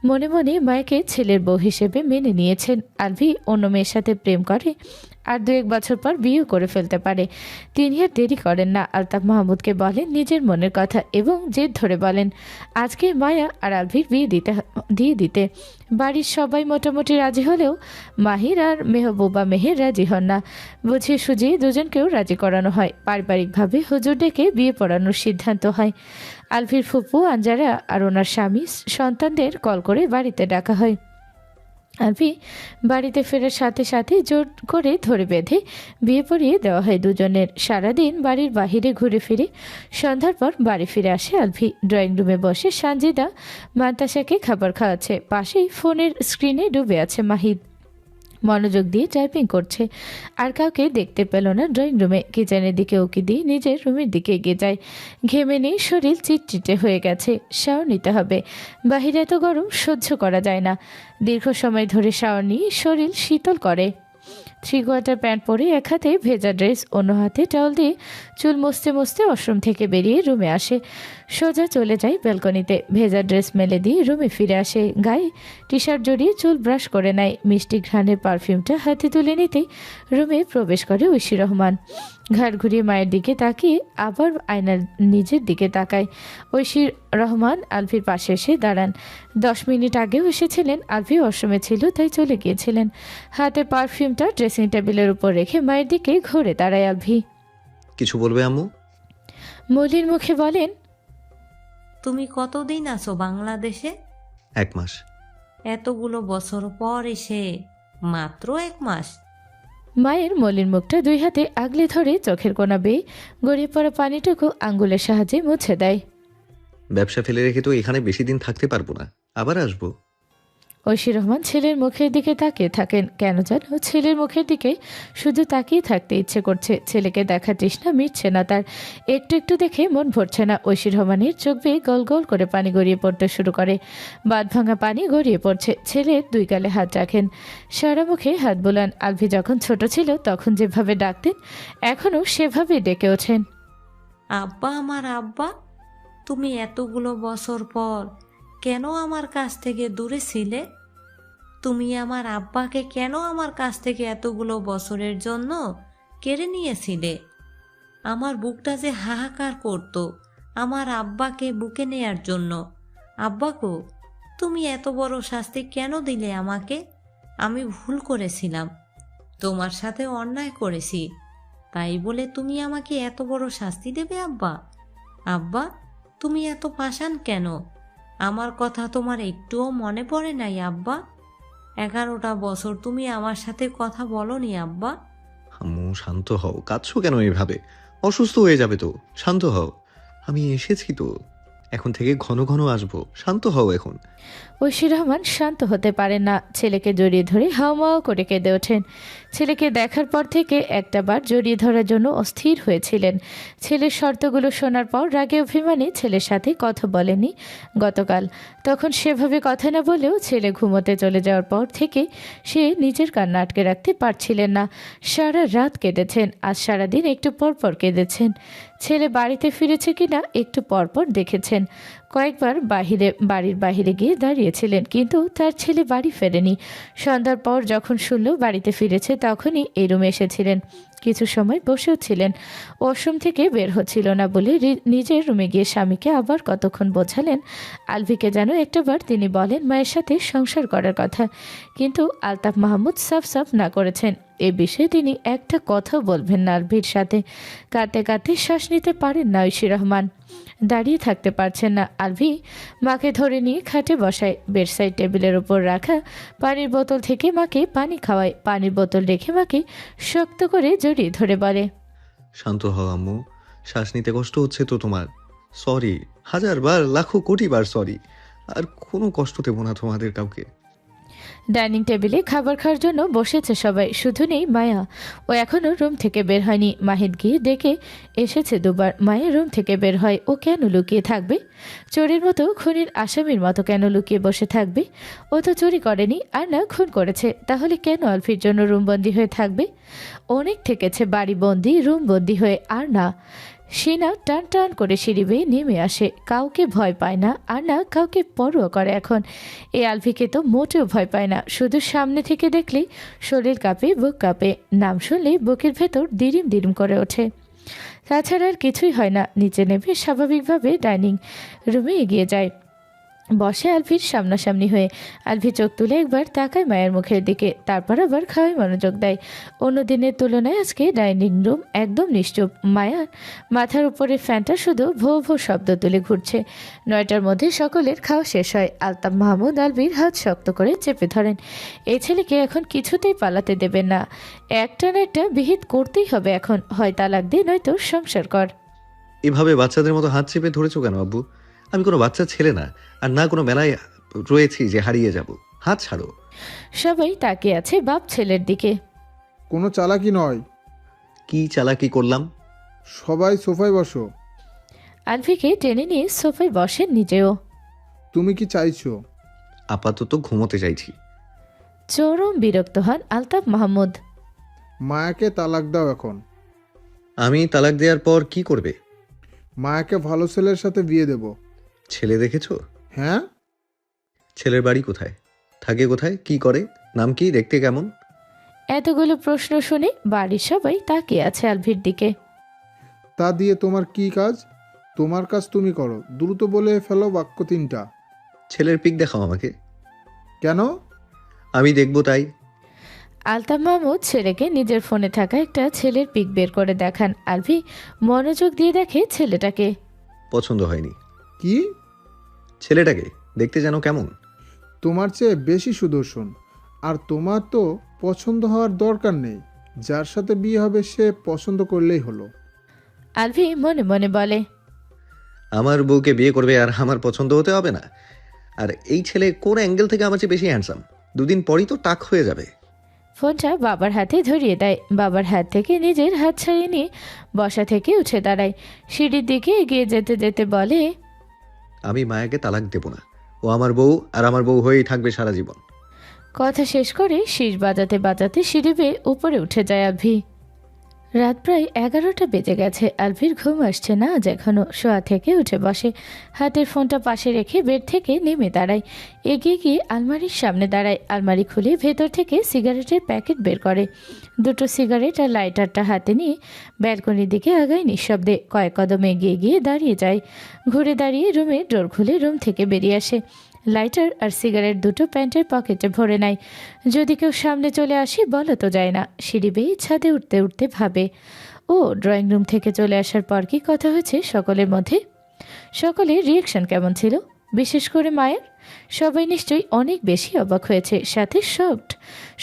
মনে মনে মায়াকে ছেলের বউ হিসেবে মেনে নিয়েছেন। আলভি অন্য মেয়ের সাথে প্রেম করে আর 2-1 বছর পর বিয়ে করে ফেলতে পারে। তিনি আর দেরি করেন না, আলতাফ মাহমুদকে বলেন নিজের মনের কথা এবং জেদ ধরে বলেন আজকে মায়া আর আলভির বিয়ে দিয়ে দিতে। বাড়ির সবাই মোটামুটি রাজি হলেও মাহির আর মেহবুবা মেহের রাজি হন না। বুঝিয়ে সুঝিয়ে দুজনকেও রাজি করানো হয়। পারিবারিকভাবে হুজুর ডেকে বিয়ে পড়ানোর সিদ্ধান্ত হয়। আলভির ফুপু আঞ্জারা আর ওনার স্বামী সন্তানদের কল করে বাড়িতে ডাকা হয়। আলভি বাড়িতে ফেরার সাথে সাথে জোর করে ধরে বেঁধে বিয়ে পড়িয়ে দেওয়া হয় দুজনের। সারাদিন বাড়ির বাহিরে ঘুরে ফিরে সন্ধ্যার পর বাড়ি ফিরে আসে আলভি। ড্রয়িং রুমে বসে সানজিদা মান্তাসাকে খাবার খাওয়াচ্ছে। পাশেই ফোনের স্ক্রিনে ডুবে আছে মাহিদ, মনোযোগ দিয়ে টাইপিং করছে। আর কাউকে দেখতে পেল না ড্রয়িং রুমে। কিচেনের দিকে উকি দিয়ে নিজের রুমের দিকে এগিয়ে যায়। ঘেমে নিয়ে শরীর চিটচিটে হয়ে গেছে, শাওয়ার নিতে হবে। বাহিরে এত গরম সহ্য করা যায় না। দীর্ঘ সময় ধরে শাওয়ার নিয়ে শরীর শীতল করে। 3 কোয়ার্টার প্যান্ট পরে এক হাতে ভেজা ড্রেস, অন্য হাতে টাওয়াল দিয়ে চুল মুছতে মুছতে ওয়াশরুম থেকে বেরিয়ে রুমে আসে। সোজা চলে যায় ব্যালকনিতে, ভেজা ড্রেস মেলে দিয়ে রুমে ফিরে আসে। গায়ে টি শার্ট জড়িয়ে চুল ব্রাশ করে নেয়। মিষ্টি ঘ্রাণের পারফিউমটা হাতে তুলে নিতেই রুমে প্রবেশ করে ঐশী রহমান। ঘাড় ঘুরিয়ে মায়ের দিকে তাকিয়ে আবার আয়নার নিজের দিকে তাকায়। ঐশী রহমান আলভির পাশে এসে দাঁড়ান। 10 মিনিট আগেও এসেছিলেন, আলভি ওয়াশরুমে ছিল তাই চলে গিয়েছিলেন। হাতে পারফিউমটা ড্রেসিং টেবিলের উপর রেখে মায়ের দিকে ঘুরে দাঁড়ায় আলভি।
কিছু বলবে আম্মু?
মলির মুখে বলেন,
তুমি কতদিন আছো বাংলাদেশে?
1 মাস।
এতগুলো বছর পর এসে মাত্র 1 মাস?
মায়ের মলির মুখটা 2 হাতে আগলে ধরে চোখের কোনা বেয়ে গড়িয়ে পড়া পানিটুকু আঙ্গুলের সাহায্যে মুছে দেয়।
ব্যবসা ফেলে রেখে তো এখানে বেশি দিন থাকতে পারবো না, আবার আসবো।
ঐশী রহমান ছেলের মুখের দিকে তাকিয়ে থাকেন। কেন যেন ছেলের মুখের দিকে শুধু তাকিয়ে থাকতে ইচ্ছে করছে। ছেলেকে দেখার তৃষ্ণা মিটছে না তার। একটু একটু দেখে মন ভরছে না। ঐশী রহমানের চোখ বেয়ে গল গল করে পানি গড়িয়ে পড়তে শুরু করে। বাঁধ ভাঙা পানি গড়িয়ে পড়ছে। ছেলের 2 গালে হাত রাখেন, সারা মুখে হাত বোলান। আলভি যখন ছোট ছিল তখন যেভাবে ডাকতেন এখনও সেভাবেই ডেকে ওঠেন।
আব্বা, আমার আব্বা, তুমি এতগুলো বছর পর কেন আমার কাছ থেকে দূরে ছিলে? তুমি আমার আব্বাকে কেন আমার কাছ থেকে এতগুলো বছরের জন্য কেড়ে নিয়েছিলে? আমার বুকটা যে হাহাকার করত আমার আব্বাকে বুকে নেয়ার জন্য। আব্বাকো, তুমি এত বড় শাস্তি কেন দিলে আমাকে? আমি ভুল করেছিলাম, তোমার সাথে অন্যায় করেছি, তাই বলে তুমি আমাকে এত বড় শাস্তি দেবে আব্বা? আব্বা, তুমি এত পাষাণ কেন? আমার কথা তোমার একটুও মনে পড়ে নাই আব্বা? 11টা বছর তুমি আমার সাথে কথা বলনি আব্বা।
আম্মু শান্ত হও, কাঁদছো কেন এভাবে? অসুস্থ হয়ে যাবে তো, শান্ত হও। আমি এসেছি তো, এখন থেকে ঘন ঘন আসবো, শান্ত হও এখন।
ঐশী রহমান শান্ত হতে পারেন না। ছেলেকে জড়িয়ে ধরে হাওমাও করে কেঁদে ওঠেন। ছেলেকে দেখার পর থেকে একটাবার জড়িয়ে ধরার জন্য অস্থির হয়েছিলেন। ছেলের শর্তগুলো শোনার পর রাগে অভিমানে ছেলের সাথে কথা বলেনি গতকাল। তখন সেভাবে কথা না বলেও ছেলে ঘুমোতে চলে যাওয়ার পর থেকে সে নিজের কান্না আটকে রাখতে পারছিলেন না। সারা রাত কেঁদেছেন, আজ সারাদিন একটু পর পর কেঁদেছেন। ছেলে বাড়িতে ফিরেছে কিনা একটু পরপর দেখেছেন। কয়েকবার বাড়ির বাহিরে গিয়ে দাঁড়িয়েছিলেন, কিন্তু তার ছেলে বাড়ি ফেরেনি। সন্ধ্যার পর যখন শুনল বাড়িতে ফিরেছে তখনই এই রুমে এসেছিলেন। কিছু সময় বসেও ছিলেন। ওয়াশরুম থেকে বের হচ্ছিল না বলে নিজের রুমে গিয়ে স্বামীকে আবার কতক্ষণ বোঝালেন। আলভিকে যেন একটাবার তিনি বলেন মায়ের সাথে সংসার করার কথা, কিন্তু আলতাফ মাহমুদ সাফ সাফ না করেছেন। এ বিষয়ে তিনি একটা কথাও বলবেন না আলভির সাথে। কাঁদতে কাঁদতে শ্বাস নিতে পারেন না ঐশী রহমান। দাঁড়িয়ে থাকতে পারছেন না। আলভি মাকে ধরে নিয়ে খাটে বসায়। বেডসাইড টেবিলের ওপর রাখা পানির বোতল থেকে মাকে পানি খাওয়ায়। পানির বোতল রেখে মাকে শক্ত করে জড়িয়ে ধরে বলে,
শান্ত হও আম্মু, শ্বাস নিতে কষ্ট হচ্ছে তো তোমার। সরি, 1000 বার, লাখো কোটি বার সরি। আর কোনো কষ্ট দেবো না তোমাদের কাউকে।
ডাইনিং টেবিলে খাবার খাওয়ার জন্য বসেছে সবাই, শুধু নেই মায়া। ও এখনও রুম থেকে বের হয়নি। মাহিদ গিয়ে ডেকে এসেছে 2 বার। মায়ের রুম থেকে বের হয়। ও কেন লুকিয়ে থাকবে? চোরের মতো, খুনির আসামির মতো কেন লুকিয়ে বসে থাকবে? ও তো চুরি করেনি, আর না খুন করেছে। তাহলে কেন আলফির জন্য রুমবন্দি হয়ে থাকবে? অনেক থেকেছে বাড়ি বন্দি, রুম বন্দি হয়ে, আর না। সিনা টান টান করে সিঁড়ি বেয়ে নেমে আসে। কাউকে ভয় পায় না, আর না কাউকে পরোয়া করে এখন। এই আলভিকে তো মোটেও ভয় পায় না। শুধু সামনে থেকে দেখলেই শরীর কাঁপে, বুক কাঁপে। নাম শুনলেই বুকের ভেতর দিরিম দিরিম করে ওঠে। তাছাড়া আর কিছুই হয় না। নিচে নেমে স্বাভাবিকভাবে ডাইনিং রুমে এগিয়ে যায়, বসে আলভির সামনাসামনি হয়ে। আলভি চোখ তুলে একবার তাকায় মায়ের মুখের দিকে, তারপর আবার খাওয়ায় মনোযোগ দেয়। অন্য দিনের তুলনায় আজকে ডাইনিং রুম একদম নিশ্চুপ। মায়ার মাথার উপরে ফ্যানটা শুধু ভো ভো শব্দ তুলে ঘুরছে। 9টার মধ্যে সকলের খাওয়া শেষ হয়। আলতাফ মাহমুদ আলভির হাত শক্ত করে চেপে ধরেন। এই ছেলেকে এখন কিছুতেই পালাতে দেবেন না। একটা না একটা বিহিত করতেই হবে এখন। হয় তালাক দে, নয়তো সংসার কর।
এভাবে বাচ্চাদের মতো হাত চেপে ধরেছো কেন আব্বু? আমি কোনো বাচ্চা ছেলে না, আর না কোনো মেলায় রয়েছি যে হারিয়ে যাব। হাত ছাড়ো।
সবাই তাকিয়ে আছে বাপ ছেলের দিকে।
কোনো চালাকি নয়।
কি চালাকি করলাম?
সবাই সোফায় বসো।
আলভিকে টেনে নিয়ে সোফায় বসেন নিজেও।
তুমি কি চাইছো?
আপাতত ঘুমোতে চাইছি।
চরম বিরক্ত হন আলতাফ মাহমুদ।
মায়াকে তালাক দাও এখন।
আমি তালাক দেওয়ার পর কি করবে?
মায়াকে ভালো ছেলের সাথে বিয়ে দেব।
ছেলে দেখেছো?
হ্যাঁ,
ছেলের বাড়ি কোথায়, থাকে কোথায়, কি করে, নাম কি, দেখতে কেমন?
এতগুলো প্রশ্ন শুনে বাড়ির সবাই তাকিয়ে আছে আলভির দিকে।
তা দিয়ে তোমার কি কাজ? তোমার কাজ তুমি করো, দ্রুত বলে ফেলো বাক্য 3টা।
ছেলের পিক দেখাও আমাকে।
কেন?
আমি দেখবো তাই।
আলতাফ মাহমুদ ছেলেকে নিজের ফোনে থাকা একটা ছেলের পিক বের করে দেখান। আলভি মনোযোগ দিয়ে দেখে ছেলেটাকে।
পছন্দ হয়নি।
কি?
ছেলেটাকে দেখতে যেন কেমন।
তোমার চেয়ে বেশি সুদর্শন। আর তোমার তো পছন্দ হওয়ার দরকার নেই, যার সাথে বিয়ে হবে সে পছন্দ করলেই হলো।
আলভি মনে মনে বলে,
আমার বউকে বিয়ে করবে আর আমার পছন্দ হতে হবে না? আর এই ছেলে কোন অ্যাঙ্গেল থেকে আমার চেয়ে বেশি হ্যান্ডসাম? দুদিন পরই তো টাক হয়ে যাবে।
ফোনটা বাবার হাতে ধরিয়ে দেয়। বাবার হাত থেকে নিজের হাত ছাড়িয়ে নিয়ে বসা থেকে উঠে দাঁড়ায়। সিঁড়ির দিকে এগিয়ে যেতে যেতে বলে,
আমি মায়াকে তালাক দেব না। ও আমার বউ আর আমার বউ হয়েই থাকবে সারা জীবন।
কথা শেষ করে শীষ বাজাতে বাজাতে সিঁড়ি বেয়ে উপরে উঠে যায় আলভি। রাত প্রায় 11টা বেজে গেছে। আলভির ঘুম আসছে না আজ এখনো। শোয়া থেকে উঠে বসে, হাতের ফোনটা পাশে রেখে বেড থেকে নেমে দাঁড়ায়। এগিয়ে গিয়ে আলমারির সামনে দাঁড়ায়। আলমারি খুলে ভেতর থেকে সিগারেটের প্যাকেট বের করে। দুটো সিগারেট আর লাইটারটা হাতে নিয়ে ব্যালকনির দিকে আগায় নিঃশব্দে। কয়েক কদম এগিয়ে গিয়ে দাঁড়িয়ে যায়। ঘুরে দাঁড়িয়ে রুমের ডোর খুলে রুম থেকে বেরিয়ে আসে। লাইটার আর সিগারেট দুটো প্যান্টের পকেটে ভরে নেয়। যদি কেউ সামনে চলে আসে বলা তো যায় না। সিঁড়ি বেয়ে ছাদে উঠতে উঠতে ভাবে, ও ড্রয়িং রুম থেকে চলে আসার পর কি কথা হয়েছে সকলের মধ্যে? সকলের রিয়াকশন কেমন ছিল, বিশেষ করে মায়ের? সবাই নিশ্চয়ই অনেক বেশি অবাক হয়েছে, সাথে শকড।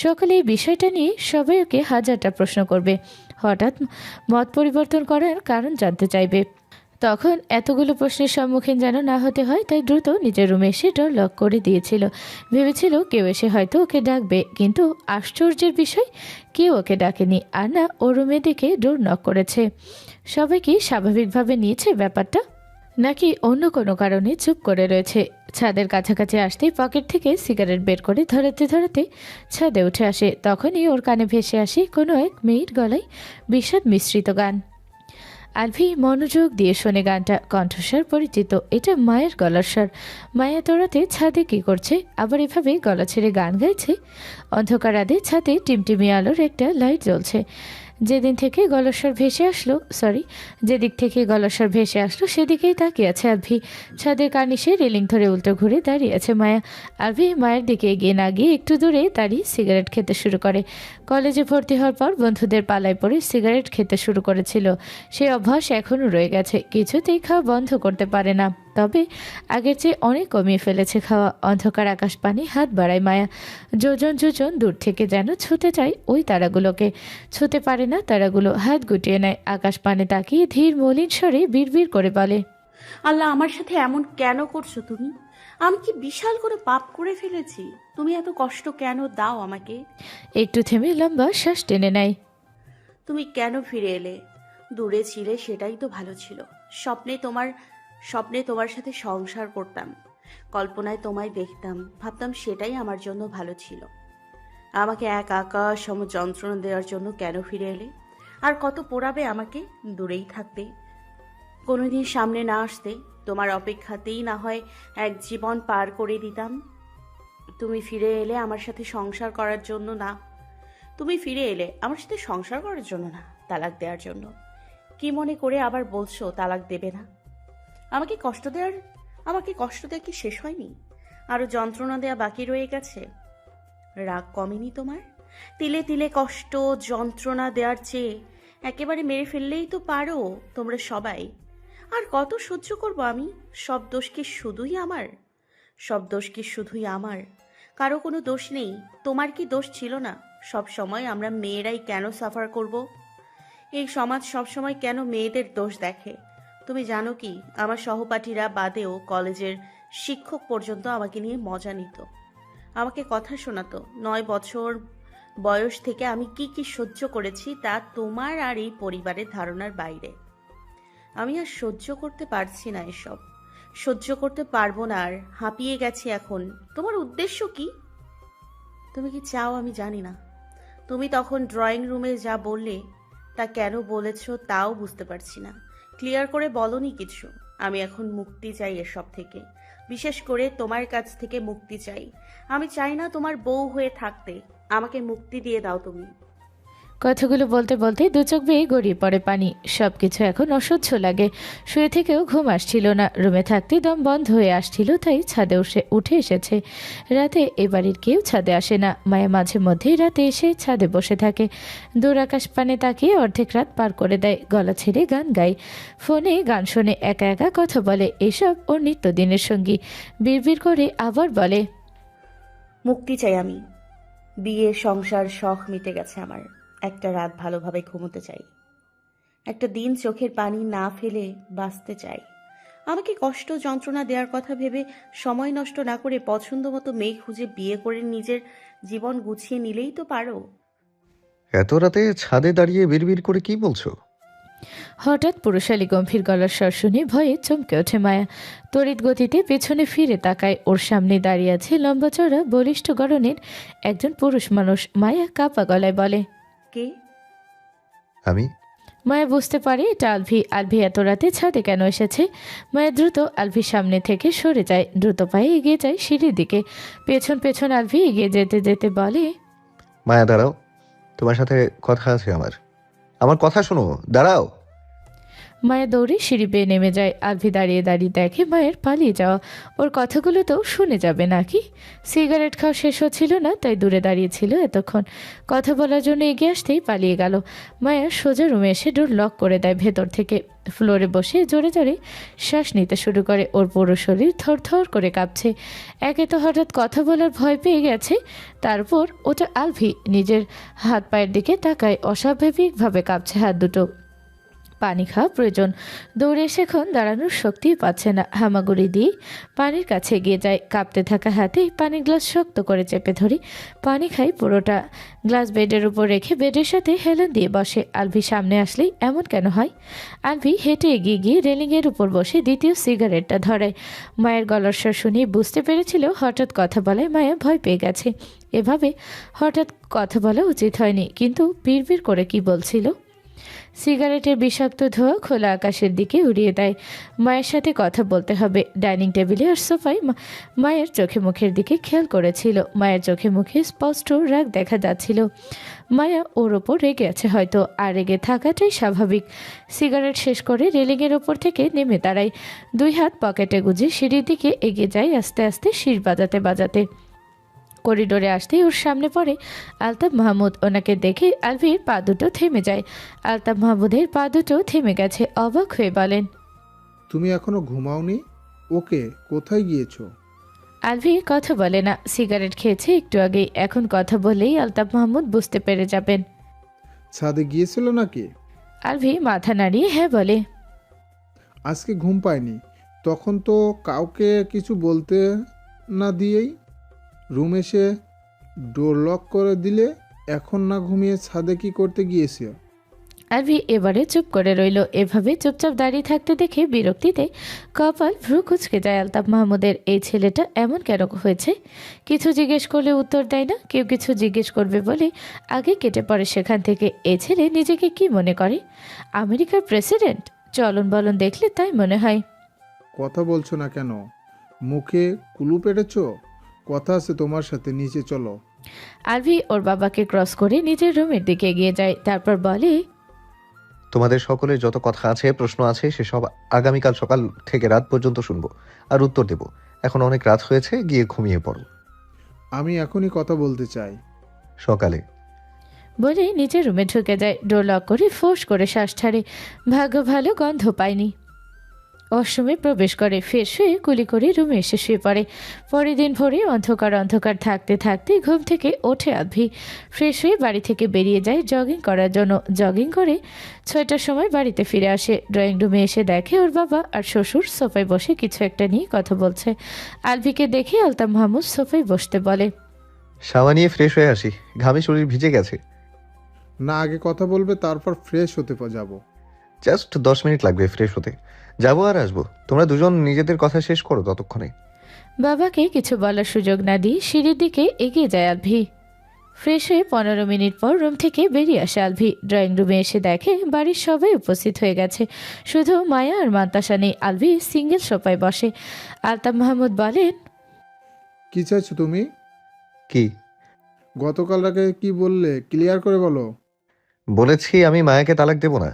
সকলে এই বিষয়টা নিয়ে সবাই ওকে হাজারটা প্রশ্ন করবে। হঠাৎ মত পরিবর্তন করার কারণ জানতে চাইবে। তখন এতগুলো প্রশ্নের সম্মুখীন যেন না হতে হয়, তাই দ্রুত নিজের রুমে এসে ডোর লক করে দিয়েছিল। ভেবেছিল কেউ এসে হয়তো ওকে ডাকবে, কিন্তু আশ্চর্যের বিষয়, কেউ ওকে ডাকেনি। আর না, ও রুমে দিকে ডোর নক করেছে। সবাই কি স্বাভাবিকভাবে নিয়েছে ব্যাপারটা, নাকি অন্য কোনো কারণে চুপ করে রয়েছে? ছাদের কাছাকাছি আসতেই পকেট থেকে সিগারেট বের করে ধরাতে ধরাতে ছাদে উঠে আসে। তখনই ওর কানে ভেসে আসে কোনো এক মেয়ের গলায় বিষাদ মিশ্রিত গান। আলভি মনোযোগ দিয়ে শোনে গানটা। কণ্ঠস্বর পরিচিত, এটা মায়ের গলার স্বর। মায়া তোরাতে ছাদে কি করছে, আবার এভাবে গলা ছেড়ে গান গাইছে? অন্ধকার রাতে ছাদে টিমটিমি আলোর একটা লাইট জ্বলছে। যেদিক থেকে গলাস্বর ভেসে আসলো সেদিকেই তাকিয়ে আছে আলভি। ছাদের কার্নিশে রেলিং ধরে উল্টো ঘুরে দাঁড়িয়ে আছে মায়া। আলভি মায়ের দিকে এগিয়ে না গিয়ে একটু দূরে দাঁড়িয়ে সিগারেট খেতে শুরু করে। কলেজে ভর্তি হওয়ার পর বন্ধুদের পালায় পড়ে সিগারেট খেতে শুরু করেছিল। সেই অভ্যাস এখনও রয়ে গেছে, কিছুতেই খাওয়া বন্ধ করতে পারে না। তবে আগের চেয়ে অনেক কমিয়ে ফেলেছে খাওয়া। অন্ধকার আকাশ পানে হাত বাড়ায় মায়া। যোজন যোজন দূর থেকে যেন ছুতে চায় ওই তারাগুলোকে, ছুতে পারে না তারাগুলো। হাত গুটিয়ে নেয়, আকাশ পানে তাকিয়ে ধীর মলিন স্বরে বিড়বিড় করে বলে,
আল্লাহ, আমার সাথে এমন কেন করছো তুমি? আমি কি বিশাল করে পাপ করে ফেলেছি? তুমি এত কষ্ট কেন দাও আমাকে?
একটু থেমে লম্বা শ্বাস টেনে নেয়।
তুমি কেন ফিরে এলে? দূরে ছিলে সেটাই তো ভালো ছিল। স্বপ্নে তোমার সাথে সংসার করতাম, কল্পনায় তোমায় দেখতাম, ভাবতাম সেটাই আমার জন্য ভালো ছিল। আমাকে এক আকাশ সম যন্ত্রণা দেওয়ার জন্য কেন ফিরে এলে? আর কত পোড়াবে আমাকে? দূরেই থাকতে, কোনোদিন সামনে না আসতে, তোমার অপেক্ষাতেই না হয় এক জীবন পার করে দিতাম। তুমি ফিরে এলে আমার সাথে সংসার করার জন্য না। তুমি ফিরে এলে আমার সাথে সংসার করার জন্য না, তালাক দেওয়ার জন্য। কি মনে করে আবার বলছো তালাক দেবে না? আমাকে কষ্ট দেওয়া কি শেষ হয়নি? আরো যন্ত্রণা দেওয়া বাকি রয়ে গেছে। রাগ কমেনি তোমার? তিলে তিলে কষ্ট যন্ত্রণা দেওয়ার চেয়ে একেবারে মেরে ফেললেই তো পারো তোমরা সবাই। আর কত সহ্য করবো আমি? সব দোষ কি শুধুই আমার? কারো কোনো দোষ নেই? তোমার কি দোষ ছিল না? সব সময় আমরা মেয়েরাই কেন সাফার করব? এই সমাজ সব সময় কেন মেয়েদের দোষ দেখে? তুমি জানো কি, আমার সহপাঠীরা বাদেও কলেজের শিক্ষক পর্যন্ত আমাকে নিয়ে মজা নিত, আমাকে কথা শোনাতো। 9 বছর বয়স থেকে আমি কি কি সহ্য করেছি তা তোমার আর এই পরিবারের ধারণার বাইরে। আমি আর সহ্য করতে পারছি না, এসব সহ্য করতে পারবো না আর। হাঁপিয়ে গেছি এখন। তোমার উদ্দেশ্য কি? তুমি কি চাও আমি জানি না। তুমি তখন ড্রয়িং রুমে যা বললে তা কেন বলেছো তাও বুঝতে পারছি না। ক্লিয়ার করে বলনি কিছু। আমি এখন মুক্তি চাই এসব থেকে, বিশেষ করে তোমার কাছ থেকে মুক্তি চাই। আমি চাই না তোমার বউ হয়ে থাকতে। আমাকে মুক্তি দিয়ে দাও তুমি।
কথাগুলো বলতে বলতে দু চোখ বেয়ে গড়িয়ে পড়ে পানি। সবকিছু এখন অসহ্য লাগে। শুয়ে থেকেও ঘুম আসছিল না। রুমে থাকতে দম বন্ধ হয়ে আসছিল, তাই ছাদে উঠে এসেছে। রাতে এ বাড়ির কেউ ছাদে আসে না। মায়া মাঝে মধ্যেই রাতে এসে ছাদে বসে থাকে। দূর আকাশ পানে তাকিয়ে অর্ধেক রাত পার করে দেয়। গলা ছেড়ে গান গায়, ফোনে গান শোনে, একা একা কথা বলে। এসব ওর নিত্যদিনের সঙ্গী। বিড়বিড় করে আবার বলে,
মুক্তি চাই আমি। বিয়ে, সংসার, শখ মিটে গেছে আমার। একটা রাত ভালোভাবে ঘুমোতে চাই। একটা দিন চোখের পানি না ফেলে বাঁচতে চাই। আমাকে কষ্ট যন্ত্রণা দেওয়ার কথা ভেবে সময় নষ্ট না করে পছন্দ মতো মেয়ে খুঁজে বিয়ে করে নিজের জীবন গুছিয়ে নিলেই তো পারো।
এত রাতে ছাদে দাঁড়িয়ে বিড়বিড় করে কি বলছো?
হঠাৎ পুরুষালী গম্ভীর গলার স্বর শুনে ভয়ে চমকে ওঠে মায়া। তড়িৎ গতিতে পেছনে ফিরে তাকায়। ওর সামনে দাঁড়িয়ে আছে লম্বা চড়া বলিষ্ঠ গড়নের একজন পুরুষ মানুষ। মায়া কাপা গলায় বলে,
কে?
আমি।
মায়া বুঝতে পারে এটা আলভি। আলভি এত রাতে ছাদে কেন এসেছে। মায়া দ্রুত আলভির সামনে থেকে সরে যায়, দ্রুত পায়ে এগিয়ে যায় সিঁড়ির দিকে। পেছন পেছন আলভি এগিয়ে যেতে যেতে বলে,
মায়া দাঁড়াও, তোমার সাথে কথা আছে আমার। আমার কথা শোনো, দাঁড়াও।
মায়া দৌড়ে সিঁড়ি বেয়ে নেমে যায়। আলভি দাঁড়িয়ে দাঁড়িয়ে দেখে মায়ের পালিয়ে যাওয়া। ওর কথাগুলো তো শুনে যাবে নাকি। সিগারেট খাওয়া শেষ হচ্ছিল না, তাই দূরে দাঁড়িয়েছিল এতক্ষণ। কথা বলার জন্য এগিয়ে আসতেই পালিয়ে গেল। মায়া সোজা রুমে এসে ডোর লক করে দেয় ভেতর থেকে। ফ্লোরে বসে জোরে জোরে শ্বাস নিতে শুরু করে। ওর পুরো শরীর থরথর করে কাঁপছে। একে তো হঠাৎ কথা বলার ভয় পেয়ে গেছে, তারপর ওটা আলভি। নিজের হাত পায়ের দিকে তাকায়, অস্বাভাবিকভাবে কাঁপছে হাত দুটো। পানি খাওয়া প্রয়োজন। দৌড়ে এসে এখন দাঁড়ানোর শক্তিই পাচ্ছে না। হামাগুড়ি দিয়ে পানির কাছে এগিয়ে যায়। কাঁপতে থাকা হাতে পানির গ্লাস শক্ত করে চেপে ধরি। পানি খাই পুরোটা। গ্লাস বেডের উপর রেখে বেডের সাথে হেলান দিয়ে বসে। আলভি সামনে আসলেই এমন কেন হয়? আলভি হেঁটে এগিয়ে গিয়ে রেলিংয়ের উপর বসে দ্বিতীয় সিগারেটটা ধরায়। মায়ের গলার স্বর শুনে বুঝতে পেরেছিল হঠাৎ কথা বলায় মায়া ভয় পেয়ে গেছে। এভাবে হঠাৎ কথা বলা উচিত হয়নি, কিন্তু বিড়বিড় করে কি বলছিল। সিগারেটের বিষাক্ত ধোঁয়া খোলা আকাশের দিকে উড়িয়ে দেয়। মায়ের সাথে কথা বলতে হবে। ডাইনিং টেবিলে আর সোফায় মায়ের চোখে মুখের দিকে খেয়াল করেছিল। মায়ের চোখে মুখে স্পষ্ট রাগ দেখা যাচ্ছিল। মায়া ওর ওপর রেগে আছে হয়তো, আর রেগে থাকাটাই স্বাভাবিক। সিগারেট শেষ করে রেলিংয়ের ওপর থেকে নেমে দাঁড়ায়। দুই হাত পকেটে গুজে সিঁড়ির দিকে এগিয়ে যায় আস্তে আস্তে শির বাজাতে বাজাতে। করিডোরে আসতেই ওর সামনে পড়ে আলতাফ মাহমুদ। ওনাকে দেখে আলভির পা দুটো থেমে যায়। আলতাফ মাহমুদের পা দুটো থেমে গেছে। অবাক হয়ে বলেন,
তুমি এখনো ঘুমাওনি? ওকে, কোথায় গিয়েছো?
আলভি কথা বলে না। সিগারেট খেয়েছে একটু আগেই। এখন কথা বলেই আলতাফ মাহমুদ বুঝতে পেরে যাবেন।
ছাদে গিয়েছিল নাকি?
আলভি মাথা নাড়িয়ে হ্যাঁ বলে।
আজকে ঘুম পায়নি? তখন তো কাউকে কিছু বলতে না দিয়েই রুম এসে ডোর লক করে দিলে। এখন না ঘুমিয়ে ছাদে কি করতে গিয়েছে?
আলভি এবারে চুপ করে রইল। এভাবে চুপচাপ দাঁড়িয়ে থাকতে দেখে বিরক্তিতে কপাল ভ্রু কুঁচকে যায় আলতাফ মাহমুদের। এই ছেলেটা এমন কেন হয়েছে? কিছু জিজ্ঞেস করলে উত্তর দেয় না। কেউ কিছু জিজ্ঞেস করবে বলে আগে কেটে পড়ে সেখান থেকে। এ ছেলে নিজেকে কি মনে করে? আমেরিকার প্রেসিডেন্ট? চলন বলন দেখলে তাই মনে হয়।
কথা বলছো না কেন? মুখে কুলু পেটেছ? কথা আছে তোমার সাথে, নিচে চলো।
আলভি ওর বাবাকে ক্রস করে নিজের রুমের দিকে এগিয়ে যায়। তারপর বলে,
তোমাদের সকলের যত কথা আছে, প্রশ্ন আছে, সেসব আগামীকাল সকাল থেকে রাত পর্যন্ত শুনবো আর উত্তর দেব। এখন অনেক রাত হয়েছে, গিয়ে ঘুমিয়ে পড়ো।
আমি এখনই কথা বলতে চাই।
সকালে।
বলে নিজের রুমে ঢুকে যায়। ডোর লক করে ফোঁস করে শ্বাস ছাড়ে। ভাগ্য ভালো গন্ধ পায়নি। অসময়ে প্রবেশ করে। ফ্রেশ হয়ে কুলি করে রুমে এসে শুয়ে পড়ে। পরের দিন ভোরে অন্ধকার অন্ধকার থাকতে থাকতে ঘুম থেকে ওঠে আলভি। ফ্রেশ হয়ে বাড়ি থেকে বেরিয়ে যায় জগিং করার জন্য। জগিং করে 6টার সময় বাড়িতে ফিরে আসে। ড্রয়িং রুমে এসে দেখে ওর বাবা আর শ্বশুর সোফায় বসে কিছু একটা নিয়ে কথা বলছে। আলভিকে দেখে আলতাফ মাহমুদ সোফায় বসতে বলে,
শাওয়া নিয়ে ফ্রেশ হয়ে আসি, ঘামে শরীর ভিজে গেছে।
না, আগে কথা বলবে, তারপর ফ্রেশ হতে যাব।
জাস্ট 10 মিনিট লাগবে ফ্রেশ হতে। যাবো আর আসবো, তোমরা দুজন নিজেদের কথা শেষ করো ততক্ষণে।
বাবাকে কিছু বলার সুযোগ না দিয়ে সিঁড়ির দিকে এগিয়ে যায় আলভি। ফ্রেশ হয়ে 15 মিনিট পর রুম থেকে বেরিয়ে আসে আলভি। ড্রয়িং রুমে এসে দেখে বাড়ির সবাই উপস্থিত হয়ে গেছে, শুধু মায়া আর মান্তাসা নেই। আলভি সিঙ্গেল সোফায় বসে। আলতাফ মাহমুদ বলেন,
কি চাইছো তুমি?
কি?
গতকাল রাতে কি বললে ক্লিয়ার করে বলো।
বলেছি আমি মায়াকে তালাক দেব না।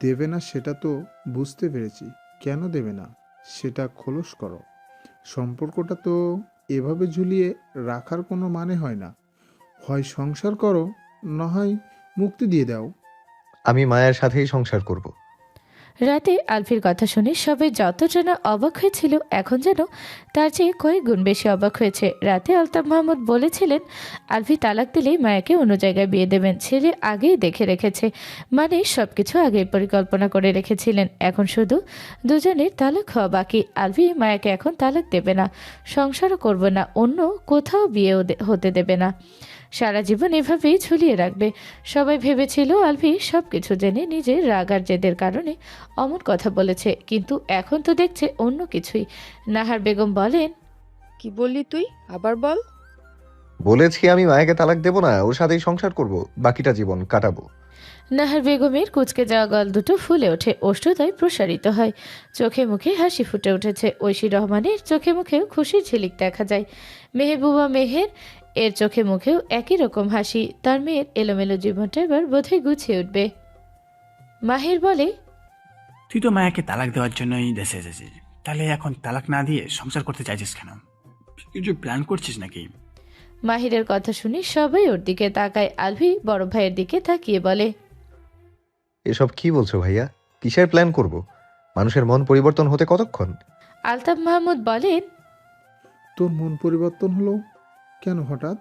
দেবে না সেটা তো বুঝতে পেরেছি, কেন দেবে না সেটা খোলস করো। সম্পর্কটা তো এভাবে ঝুলিয়ে রাখার কোনো মানে হয় না। হয় সংসার করো, না হয় মুক্তি দিয়ে দাও।
আমি মায়ের সাথেই সংসার করব।
রাতে আলফির কথা শুনে সবাই যতটা না অবাক হয়েছিল, এখন যেন তার চেয়ে কয়েক গুণ বেশি অবাক হয়েছে। রাতে আলতাফ মাহমুদ বলেছিলেন আলফি তালাক দিলেই মায়াকে অন্য জায়গায় বিয়ে দেবেন। ছেলে আগেই দেখে রেখেছে, মানে সবকিছু আগেই পরিকল্পনা করে রেখেছিলেন। এখন শুধু দুজনের তালাক হওয়া বাকি। আলফি মায়াকে এখন তালাক দেবে না, সংসারও করবে না, অন্য কোথাও বিয়েও হতে দেবে না। সারা জীবন এভাবেই ঝুলিয়ে রাখবে। সবাই ভেবেছিল আলভি সবকিছু জেনে নিজের রাগ আর জেদের কারণে অমন কথা বলেছে, কিন্তু এখন তো দেখছে অন্য কিছুই। নাহার বেগম বলেন,
কি বললি তুই, আবার বল।
বলেছি আমি মায়াকে তালাক দেব না, ওর সাথেই সংসার করব, বাকিটা জীবন কাটাবো।
নাহার বেগমের কুচকে যাওয়া গল দুটো ফুলে ওঠে, ওষ্ঠতায় প্রসারিত হয়, চোখে মুখে হাসি ফুটে উঠেছে। ঐশী রহমানের চোখে মুখেও খুশির ঝিলিক দেখা যায়। মেহবুবা মেহের এর চোখে মুখেও একই রকম হাসি। তার মেয়ের এলোমেলো জীবনটা এবার বোধহয় গুছিয়ে উঠবে। মাহির বলে,
তুই তো মায়াকে তালাক দেওয়ার জন্যই দেশে এসেছিস, তাহলে এখন তালাক না দিয়ে সংসার করতে চাইছিস কেন? কিছু প্ল্যান করছিস নাকি?
মাহিরের কথা শুনে সবাই ওর দিকে তাকায়। আলভি বড় ভাইয়ের দিকে তাকিয়ে বলে,
এসব কি বলছো ভাইয়া? কিসের প্ল্যান করব? মানুষের মন পরিবর্তন হতে কতক্ষণ?
আলতাফ মাহমুদ বলেন,
তোর মন পরিবর্তন হলো কেন হঠাৎ?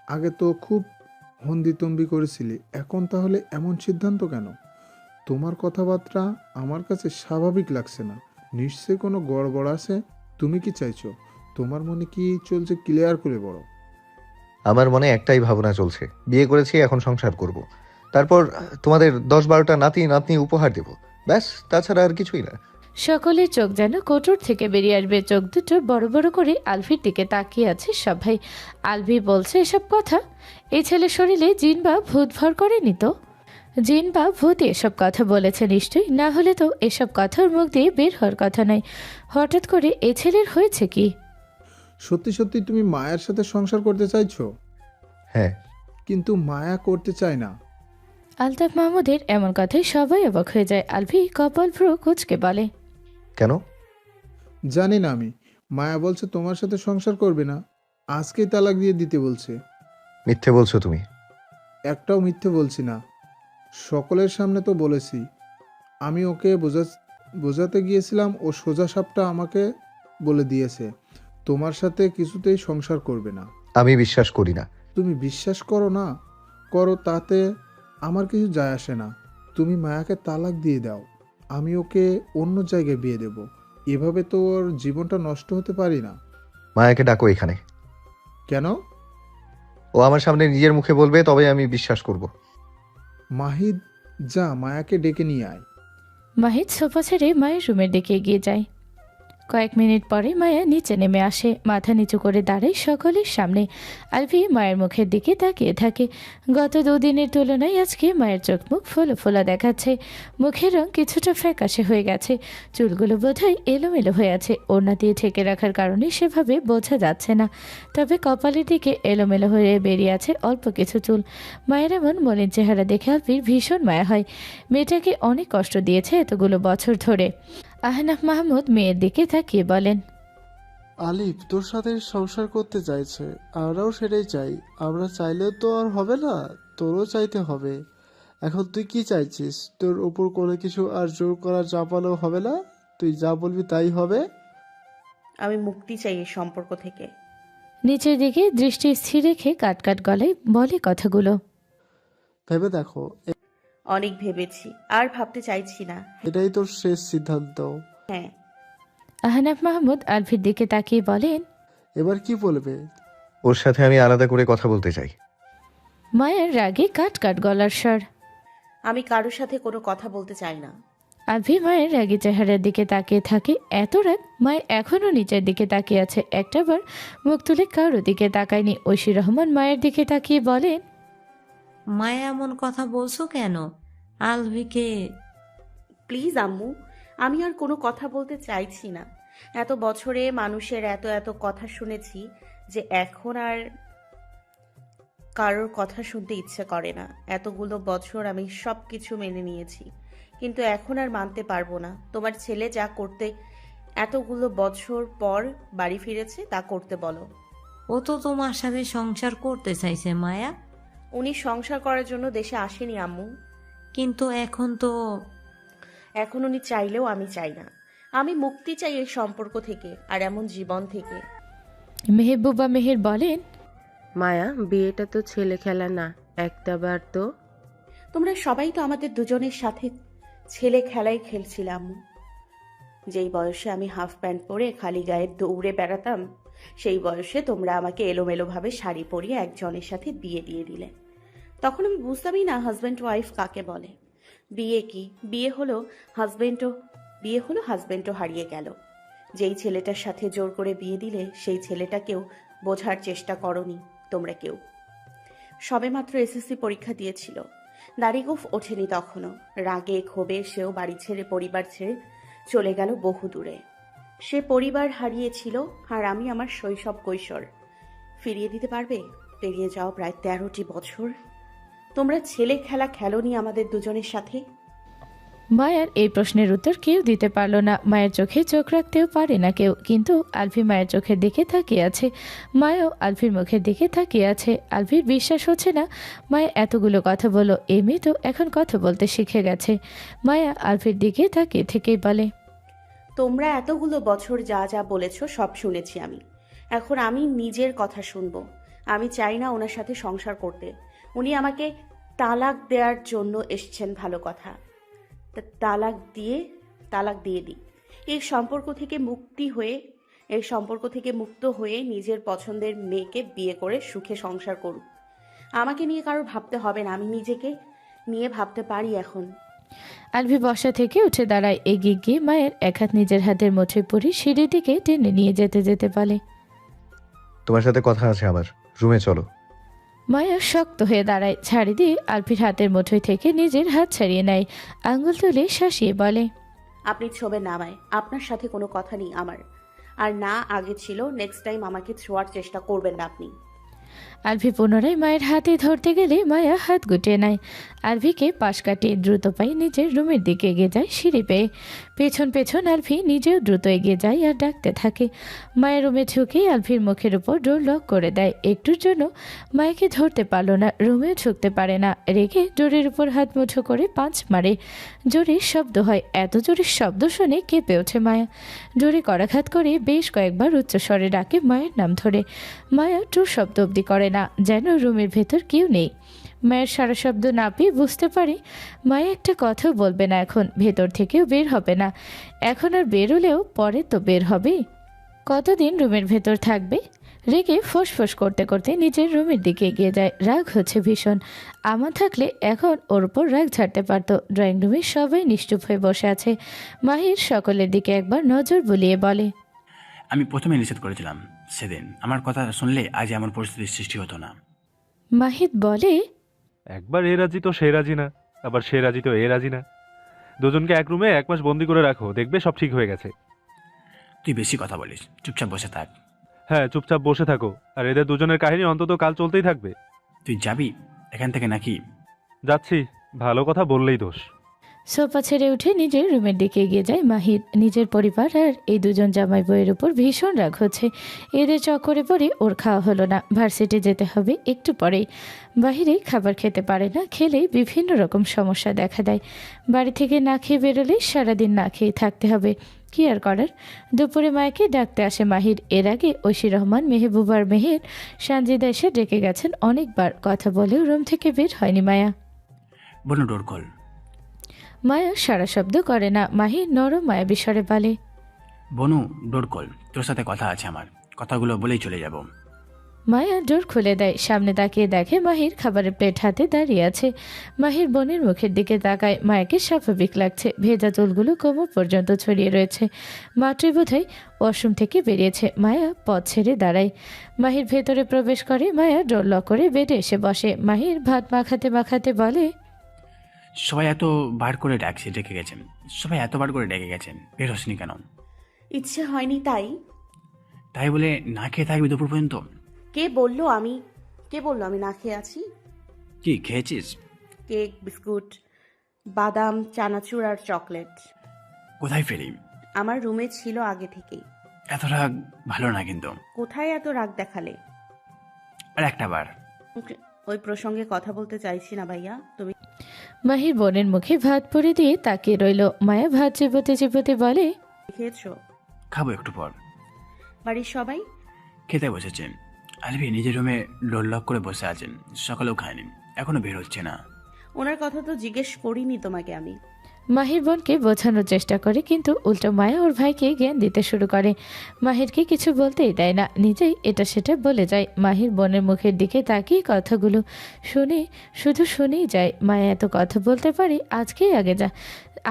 আগে তো খুব হন্দিতম্বি করেছিলি, এখন তাহলে এমন সিদ্ধান্ত কেন? তোমার কথাবার্তা আমার কাছে স্বাভাবিক লাগছে না। নিশ্চয়ই কোনো গড়বড় আছে। তুমি কি চাইছো? তোমার মনে কি চলছে ক্লিয়ার করে বলো।
আমার মনে একটাই ভাবনা চলছে, বিয়ে করেছি, এখন সংসার করব। তারপর তোমাদের 10-12টা নাতি নাতনি উপহার দেব, ব্যাস, তাছাড়া আর কিছুই না।
সকলের চোখ যেন কোটর থেকে বেরিয়ে আসবে। চোখ দুটো বড় বড় করে আলভির দিকে তাকিয়ে আছে সবাই। আলভি বলছে এসব কথা? এই ছেলের শরীরে জিন বা ভূত ভর করেনি তো? জিন বা ভূত এসব কথা বলেছে নিশ্চয়ই, না হলে তো এসব কথার মুখ দিয়ে বের হওয়ার কথা নয়। হঠাৎ করে এ ছেলের হয়েছে কি?
সত্যি সত্যি তুমি মায়ের সাথে সংসার করতে চাইছো?
হ্যাঁ।
কিন্তু মায়া করতে চায় না।
আলতাফ মাহমুদের এমন কথায় সবাই অবাক হয়ে যায়। আলভি কপাল ভ্রু কুঁচকে বলে,
কেন?
জানি না আমি। মায়া বলছে তোমার সাথে সংসার করবে না, আজকেই তালাক দিয়ে দিতে বলছে।
মিথ্যে বলছো তুমি।
একটাও মিথ্যে বলছি না, সকলের সামনে তো বলেছি। আমি ওকে বোঝাতে গিয়েছিলাম, ও সোজা সাপটা আমাকে বলে দিয়েছে তোমার সাথে কিছুতেই সংসার করবে না।
আমি বিশ্বাস করি না।
তুমি বিশ্বাস করো না করো, তাতে আমার কিছু যায় আসে না। তুমি মায়াকে তালাক দিয়ে দাও, আমি ওকে অন্য জায়গায় বিয়ে দেব। এভাবে তো ওর জীবনটা নষ্ট হতে পারি না।
মায়াকে ডাকো এখানে।
কেন?
ও আমার সামনে নিজের মুখে বলবে, তবে আমি বিশ্বাস করব।
মাহিদ, যা মায়াকে ডেকে নিয়ে আয়।
মাহিদ সোফা ছেড়ে মায়ের রুমের দিকে এগিয়ে যায়। কয়েক মিনিট পরে মায়া নিচে নেমে আসে, মাথা নিচু করে দাঁড়ায় সকলের সামনে। আলভি মায়ের মুখের দিকে তাকিয়ে থাকে। গত 2 দিনের তুলনায় আজকে মায়ের চোখ মুখ ফোলা ফোলা দেখাচ্ছে, মুখের রং কিছুটা ফ্যাকাশে হয়ে গেছে, চুলগুলো বোধহয় এলোমেলো হয়ে আছে। ওড়না দিয়ে ঢেকে রাখার কারণে সেভাবে বোঝা যাচ্ছে না, তবে কপালের দিকে এলোমেলো হয়ে বেরিয়ে আছে অল্প কিছু চুল। মায়ের এমন মলিন চেহারা দেখে আলভির ভীষণ মায়া হয়। মেয়েটাকে অনেক কষ্ট দিয়েছে এতগুলো বছর ধরে। আহনাফ মাহমুদ মেয়ের দিকে তাকিয়ে বলেন,
আলিফ তোর সাথে সংসার করতে চাইছে, আমরাও সেটাই চাই। আমরা চাইলেও তো আর হবে না, তোরও চাইতে হবে। এখন তুই কি চাইছিস? তোর উপর কোনো কিছু আর জোর করা চাপানো হবে না, তুই যা বলবি তাই হবে।
আমি মুক্তি চাই এই সম্পর্ক থেকে।
নিচের দিকে দৃষ্টি স্থির রেখে কাট কাট গলায় বলে কথাগুলো।
ভেবে দেখো,
অনেক ভেবেছি, আর ভাবতে চাইছি না।
এটাই তোর শেষ সিদ্ধান্ত।
হ্যাঁ।
আহনাফ মাহমুদ আলভির দিকে তাকিয়ে বলেন,
এবার কি বলবে?
ওর সাথে আমি আলাদা করে কথা বলতে চাই।
মায়ের রাগে কাট কাট গলার স্বর।
আমি কারোর সাথে কোনো কথা বলতে চাই না।
আলফি মায়ের রাগী চেহারার দিকে তাকিয়ে থাকে। এত রাগ, মায়ের এখনও নিচের দিকে তাকিয়ে আছে। একটাবার মুখ তুলে কারো দিকে তাকায়নি। ঐশী রহমান মায়ের দিকে তাকিয়ে বলেন,
মায়া এমন কথা বলছো কেন? আলভিকে
প্লিজ আম্মু, আমি আর কোনো কথা বলতে চাইছি না। এত বছরে মানুষের এত এত কথা শুনেছি যে এখন আর কারোর কথা শুনতে ইচ্ছে করে না। এতগুলো বছর আমি সব কিছু মেনে নিয়েছি, কিন্তু এখন আর মানতে পারবো না। তোমার ছেলে যা করতে এতগুলো বছর পর বাড়ি ফিরেছে তা করতে বলো।
ও তো তোমার সাথে সংসার করতে চাইছে মায়া।
উনি সংসার করার জন্য দেশে আসেনি আম্মু।
কিন্তু এখন তো
এখন উনি চাইলেও আমি চাই না। আমি মুক্তি চাই এই সম্পর্ক থেকে আর এমন জীবন থেকে।
মেহবুবা মেহের বলেন,
মায়া, বিয়েটা তো ছেলে খেলা না, একটাবার তো।
তোমরা সবাই তো আমাদের দুজনের সাথে ছেলে খেলাই খেলছিলে আম্মু। যেই বয়সে আমি হাফ প্যান্ট পরে খালি গায়ে দৌড়ে বেড়াতাম, সেই বয়সে তোমরা আমাকে এলোমেলোভাবে শাড়ি পরিয়ে একজনের সাথে বিয়ে দিয়ে দিলে। তখন আমি বুঝতামই না হাজব্যান্ড ওয়াইফ কাকে বলে। বিয়ে কি? বিয়ে হলো হাজব্যান্ডও হারিয়ে গেল। যেই ছেলেটার সাথে জোর করে বিয়ে দিলে সেই ছেলেটাকেও বোঝার চেষ্টা করনি তোমরা কেউ। সবেমাত্র এসএসসি পরীক্ষা দিয়েছিল, দাড়িগোফ ওঠেনি তখনও। রাগে ক্ষোভে সেও বাড়ি ছেড়ে পরিবার ছেড়ে চলে গেল বহু দূরে। সে পরিবার হারিয়েছিল আর আমি আমার শৈশব কৈশোর ফিরিয়ে দিতে পারবে? পেরিয়ে যাও প্রায় 13টি বছর। তোমরা ছেলে খেলা খেলোনি আমাদের দুজনের সাথে।
মায়ের এই প্রশ্নের উত্তর কেউ দিতে পারল না। মায়ের চোখে চোখ রাখতেও পারে না কেউ। কিন্তু আলফি মায়ের চোখের দিকে তাকিয়ে আছে, মায়াও আলফির মুখের দিকে তাকিয়ে আছে। আলফির বিশ্বাস হচ্ছে না মায়া এতগুলো কথা বলো। এই মেয়ে তো এখন কথা বলতে শিখে গেছে। মায়া আলফির দিকে তাকিয়ে থেকেই বলে,
তোমরা এতগুলো বছর যা যা বলেছ সব শুনেছি আমি। এখন আমি নিজের কথা শুনবো। আমি চাই না ওনার সাথে সংসার করতে। উনি আমাকে তালাক দেওয়ার জন্য এসছেন, ভালো কথা। তালাক দিয়ে দিই। এই সম্পর্ক থেকে মুক্ত হয়ে নিজের পছন্দের মেয়েকে বিয়ে করে সুখে সংসার করুক। আমাকে নিয়ে কারোর ভাবতে হবে না, আমি নিজেকে নিয়ে ভাবতে পারি এখন।
আলফি বসা থেকে উঠে দাঁড়ায়। এগিয়ে গিয়ে মায়ের এক হাত নিজের হাতের মুঠোয় পরে সিঁড়ির দিকে টেনে নিয়ে যেতে যেতে বলে,
তোমার সাথে কথা আছে আমার, রুমে চলো।
মায়া শক্ত হয়ে দাঁড়ায়। ছাড়ি দিয়ে আলফির হাতের মুঠোয় থেকে নিজের হাত ছাড়িয়ে নেয়। আঙুল তুলে শাসিয়ে বলে,
আপনি ছোবেন না আমায়। আপনার সাথে কোনো কথা নেই আমার, আর না আগে ছিল। নেক্সট টাইম আমাকে ছোঁয়ার চেষ্টা করবেন না আপনি।
আলফি পুনরায় মায়ের হাতে ধরতে গেলে মায়া হাত গুটিয়ে নেয়। আলফিকে পাশ কাটিয়ে দ্রুত পায়ে নিজের রুমের দিকে এগিয়ে যায় সিঁড়ি পেয়ে। পেছন পেছন আলফি নিজেও দ্রুত এগিয়ে যায় আর ডাকতে থাকে। মায়ের রুমে ঢুকে আলফির মুখের উপর ডোর লক করে দেয়। একটুর জন্য মায়াকে ধরতে পারল না, রুমেও ঢুকতে পারে না। রেগে ডোরের উপর হাত মুঠো করে পাঁচ মারে। জোরে শব্দ হয়। এত জোরে শব্দ শুনে কেঁপে ওঠে মায়া। জোরে করাঘাত করে বেশ কয়েকবার উচ্চস্বরে ডাকে মায়ের নাম ধরে। মায়া টুর শব্দ অবধি করে না, যেন রুমের ভেতর কেউ নেই। মায়ের সারা শব্দ না পেয়ে বুঝতে পারে মায়া একটা কথাও বলবে না এখন, ভেতর থেকেও বের হবে না। এখন আর বেরোলেও পরে তো বের হবে। কতদিন রুমের ভেতর থাকবে? রেগে ফোঁস করতে করতে নিজের রুমের দিকে এগিয়ে যায়। রাগ হচ্ছে ভীষণ। আমার থাকলে এখন ওর উপর রাগ ছাড়তে পারত। ড্রয়িং রুমে সবাই নিশ্চুপ হয়ে বসে আছে। মাহির সকলের দিকে একবার নজর বুলিয়ে বলে,
আমি প্রথমে নিষেধ করেছিলাম সেদিন। আমার কথা শুনলে আজ এমন পরিস্থিতির সৃষ্টি হতো না।
মাহিদ বলে,
একবার এ রাজি তো সে রাজি না, আবার সে রাজি তো এ রাজি না। দুজনকে এক রুমে 1 মাস বন্দি করে রাখো, দেখবে সব ঠিক হয়ে গেছে।
তুই বেশি কথা বলিস, চুপচাপ বসে থাক।
হ্যাঁ, চুপচাপ বসে থাকো। আর এদের দুজনের কাহিনী অন্তত কাল চলতেই থাকবে।
তুই যাবি এখান থেকে নাকি?
যাচ্ছি, ভালো কথা বললেই দোষ।
সোফা ছেড়ে উঠে নিজের রুমের দিকে এগিয়ে যায় মাহিদ। নিজের পরিবার আর এই দুজন জামাই বইয়ের উপর ভীষণ রাগ হচ্ছে। এদের চক্করে পড়ে ওর খাওয়া হলো না। ভার্সিটি যেতে হবে একটু পরেই। বাহিরে খাবার খেতে পারে না, খেলে বিভিন্ন রকম সমস্যা দেখা দেয়। বাড়ি থেকে না খেয়ে বেরোলে সারাদিন না খেয়ে থাকতে হবে। কি আর করার। দুপুরে মায়াকে ডাকতে আসে মাহির। এর আগে ঐশী রহমান, মেহবুবার মেহের, সানজিদা এসে ডেকে গেছেন অনেকবার। কথা বলেও রুম থেকে বের হয়নি মায়া।
বলুন ডোর খোল।
মায়া সারা শব্দ করে না। মাহির নরম মায়া বিস্বরে বলে,
বনু ডোর খোল, তোর সাথে কথা আছে আমার। কথাগুলো বলেই চলে যাব।
মায়া ডোর খুলে দেয়। সামনে তাকিয়ে দেখে মাহির খাবারের প্লেট হাতে দাঁড়িয়ে আছে। মাহির বোনের মুখের দিকে তাকায়। মায়াকে স্বাভাবিক লাগছে। ভেজা চুলগুলো কোমর পর্যন্ত ছড়িয়ে রয়েছে। মাত্রই বোধহয় ওয়াশরুম থেকে বেরিয়েছে। মায়া পথ ছেড়ে দাঁড়ায়। মাহির ভেতরে প্রবেশ করে। মায়া ডোর লক করে বেডে এসে বসে। মাহির ভাত মাখাতে মাখাতে বলে,
সবাই এত বার করে ডেকে গেছেন, সবাই এতবার করে ডেকে গেছেন, বের হসনি কেন?
ইচ্ছে হয়নি তাই।
তাই বলে না খেয়ে থাকবি দুপুর পর্যন্ত?
কে বললো আমি না খেয়ে আছি?
কি খেয়েছিস?
কেক, বিস্কুট, বাদাম, চানাচুর আর চকলেট।
কোথায় ফেলি?
আমার রুমে ছিল আগে থেকেই।
এত রাগ ভালো না কিন্তু।
কোথায় এত রাগ দেখালে?
আর একটা বার।
ওই প্রসঙ্গে কথা বলতে চাইছি না ভাইয়া। তুমি
মাহির বোনের মুখে ভাত পরে দিয়ে তাকিয়ে রইল। মায়া ভাত চিবোতে চিবোতে বলে,
খেয়েছো?
খাবো একটু পর।
বাড়ির সবাই?
খেতে বসেছেন। আলভি নিজের রুমে ডোর লক করে বসে আছেন, সকালেও খায়নি, এখনো বের হচ্ছে না।
ওনার কথা তো জিজ্ঞেস করিনি তোমাকে আমি।
মাহির বোনকে বোঝানোর চেষ্টা করে, কিন্তু উল্টো মায়া ওর ভাইকে জ্ঞান দিতে শুরু করে। মাহিরকে কিছু বলতেই দেয় না, নিজেই এটা সেটা বলে যায়। মাহির বোনের মুখের দিকে তাকিয়ে কথাগুলো শুনে শুধু শুনেই যায়। মায়া এত কথা বলতে পারে